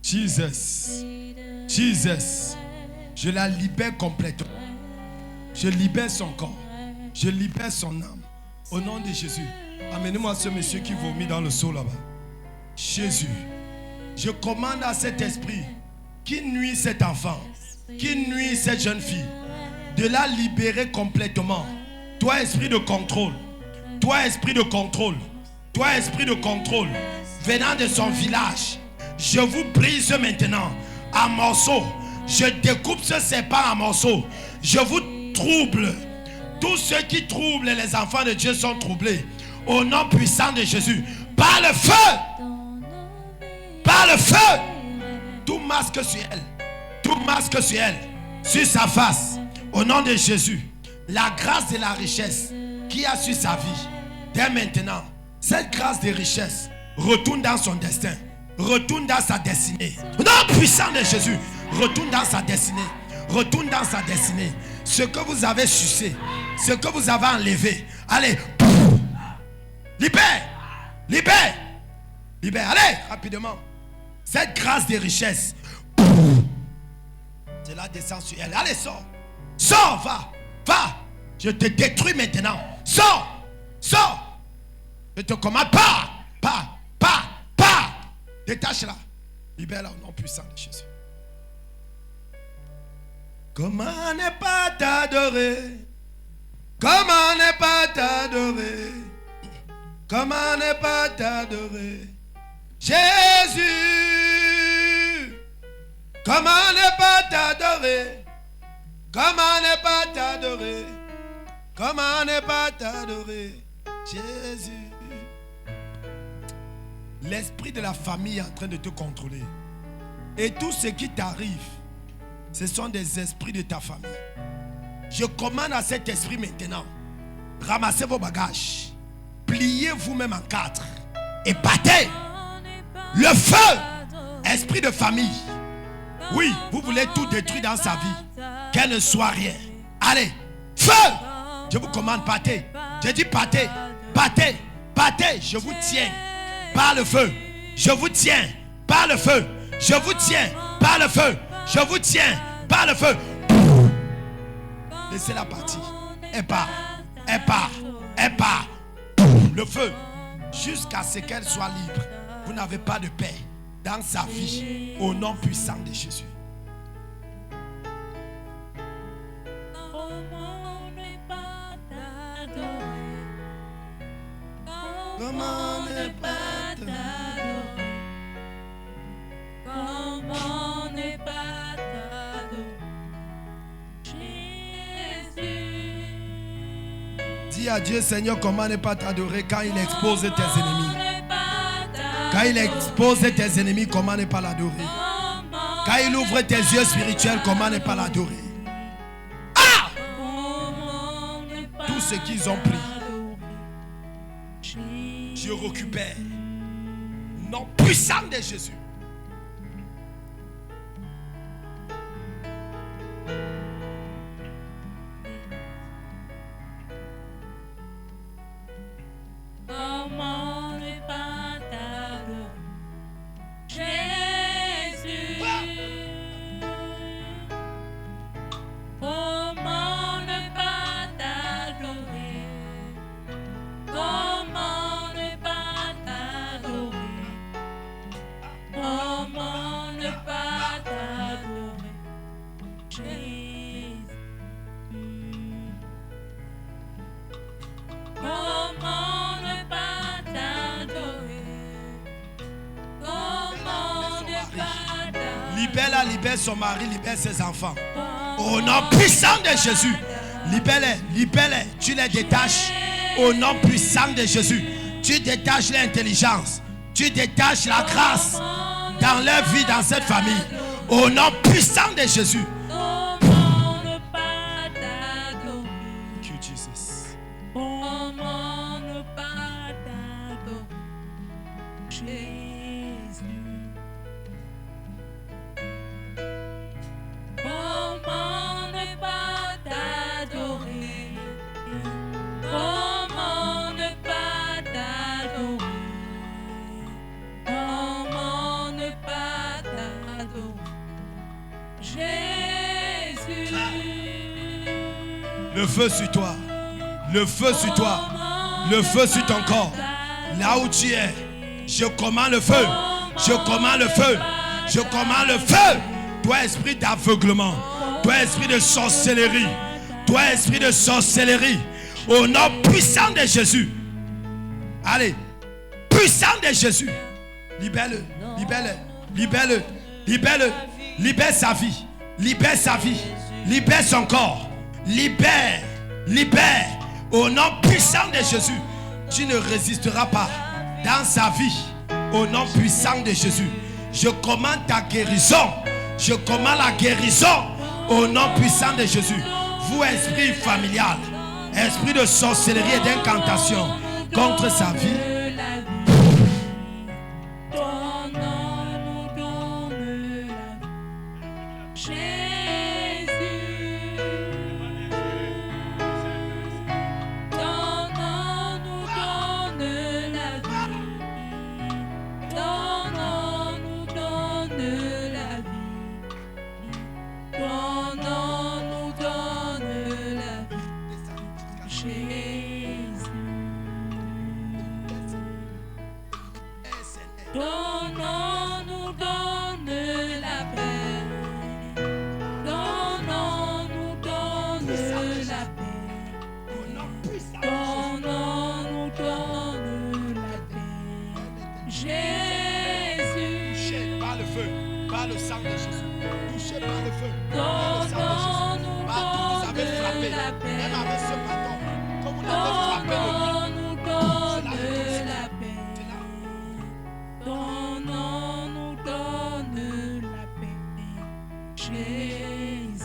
Jesus. Jesus. Je la libère complètement. Je libère son corps. Je libère son âme. Au nom de Jésus. Amenez-moi ce monsieur qui vomit dans le seau là-bas. Jésus. Je commande à cet esprit qui nuit cet enfant, qui nuit cette jeune fille, de la libérer complètement. Toi, esprit de contrôle, toi, esprit de contrôle, toi, esprit de contrôle, venant de son village, je vous brise maintenant en morceaux. Je découpe ce serpent en morceaux. Je vous trouble. Tous ceux qui troublent les enfants de Dieu sont troublés. Au nom puissant de Jésus, par le feu. Par le feu, tout masque sur elle, tout masque sur elle, sur sa face, au nom de Jésus, la grâce et la richesse qui a sur sa vie, dès maintenant, cette grâce de richesse retourne dans son destin, retourne dans sa destinée, au nom puissant de Jésus, retourne dans sa destinée, retourne dans sa destinée, ce que vous avez sucé, ce que vous avez enlevé, allez, libère, libère, libère, allez, rapidement. Cette grâce de richesse va descendre sur elle. Allez, sors. Sors, va. Va. Je te détruis maintenant. Sors. Sors. Je te commande, pas. Détache-la. Libère-la au nom puissant de Jésus. Comment ne pas t'adorer? Comment ne pas t'adorer? Comment ne pas t'adorer? Jésus. Comment ne pas t'adorer? Comment ne pas t'adorer? Comment ne pas t'adorer? Jésus. L'esprit de la famille est en train de te contrôler. Et tout ce qui t'arrive, ce sont des esprits de ta famille. Je commande à cet esprit maintenant. Ramassez vos bagages. Pliez vous-même en 4. Et battez. Le feu. Esprit de famille. Oui, vous voulez tout détruire dans sa vie. Qu'elle ne soit rien. Allez. Feu. Je vous commande, battez. Je dis battez. Battez. Battez. Je vous tiens. Par le feu, je vous tiens. Par le feu, je vous tiens. Par le feu, je vous tiens. Par le feu. Laissez-la partir. Elle part. Elle part. Elle part. Le feu. Jusqu'à ce qu'elle soit libre. Vous n'avez pas de paix dans sa vie. Au nom puissant de Jésus. Comment ne pas t'adorer?
Comment ne pas t'adorer? Jésus.
Dis à Dieu, Seigneur, comment ne pas t'adorer quand il expose tes ennemis. Quand il expose tes ennemis, comment ne pas l'adorer? Quand il ouvre tes yeux spirituels, comment ne pas l'adorer? Ah! Tout ce qu'ils ont pris, je récupère. Nom puissant de Jésus.
Comment ne pas t'adorer? Jésus. Comment ne pas t'adorer? Comment ne pas t'adorer? Comment ne pas t'adorer? Jésus. Comment ne pas t'adorer? Comment ne pas t'adorer?
Libère-la, libère son mari, libère ses enfants. Au nom puissant de Jésus. Libère-les, libère-les. Tu les détaches. Au nom puissant de Jésus. Tu détaches l'intelligence. Tu détaches la grâce dans leur vie, dans cette famille. Au nom puissant de Jésus.
Comment ne pas t'adorer?
Thank you, Jesus.
Comment ne pas t'adorer? Jésus. Comment ne pas t'adorer? Comment ne pas t'adorer? Comment ne pas t'adorer? Jésus.
Le feu sur toi. Le feu sur toi. Le feu sur ton corps. Là où tu es. Je commande le feu. Je commande le feu. Je commande le feu. Toi, esprit d'aveuglement. Toi, esprit de sorcellerie. Toi, esprit de sorcellerie. Au nom puissant de Jésus. Allez. Puissant de Jésus. Libère-le. Libère-le. Libère-le. Libère-le. Libère sa vie. Libère sa vie. Libère son corps. Libère. Libère. Au nom puissant de Jésus. Tu ne résisteras pas dans sa vie. Au nom puissant de Jésus. Je commande ta guérison. Je commande la guérison. Au nom puissant de Jésus. Vous, esprit familial, esprit de sorcellerie et d'incantation contre sa vie.
Ton nom nous donne la vie. Jésus. Ton nom nous donne la vie. Ton nom nous donne la vie. Ton
touchés par le feu.
Ton
Par le sang de
nom
Jésus.
nous
Partout vous avez
donne
frappé.
la paix.
Même avec ce bâton. Quand vous l'avez
Ton
frappé de lui.
nom nous donne la paix. Ton nom nous donne la paix. Jésus.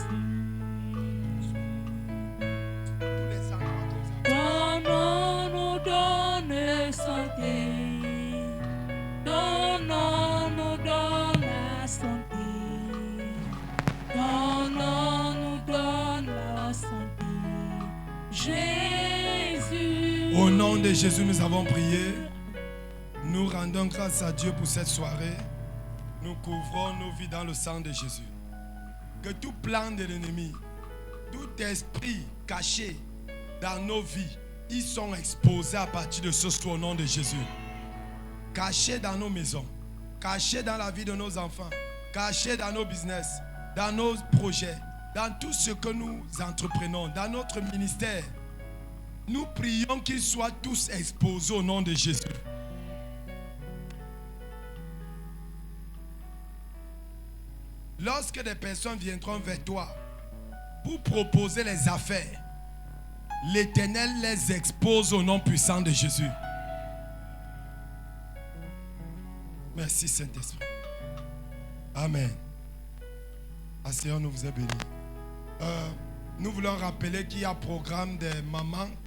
Tous les endroits que vous avez.
Ton nom nous donne santé. Ton nom nous donne la santé. Ton nom nous donne la santé. Jésus.
Au nom de Jésus, nous avons prié. Nous rendons grâce à Dieu pour cette soirée. Nous couvrons nos vies dans le sang de Jésus. Que tout plan de l'ennemi, tout esprit caché dans nos vies, ils sont exposés à partir de ce soir au nom de Jésus. Cachés dans nos maisons, cachés dans la vie de nos enfants, cachés dans nos business, dans nos projets, dans tout ce que nous entreprenons, dans notre ministère. Nous prions qu'ils soient tous exposés au nom de Jésus. Lorsque des personnes viendront vers toi pour proposer les affaires, l'Éternel les expose au nom puissant de Jésus. Merci Saint-Esprit. Amen. Seigneur nous vous a bénis. Nous voulons rappeler qu'il y a un programme des mamans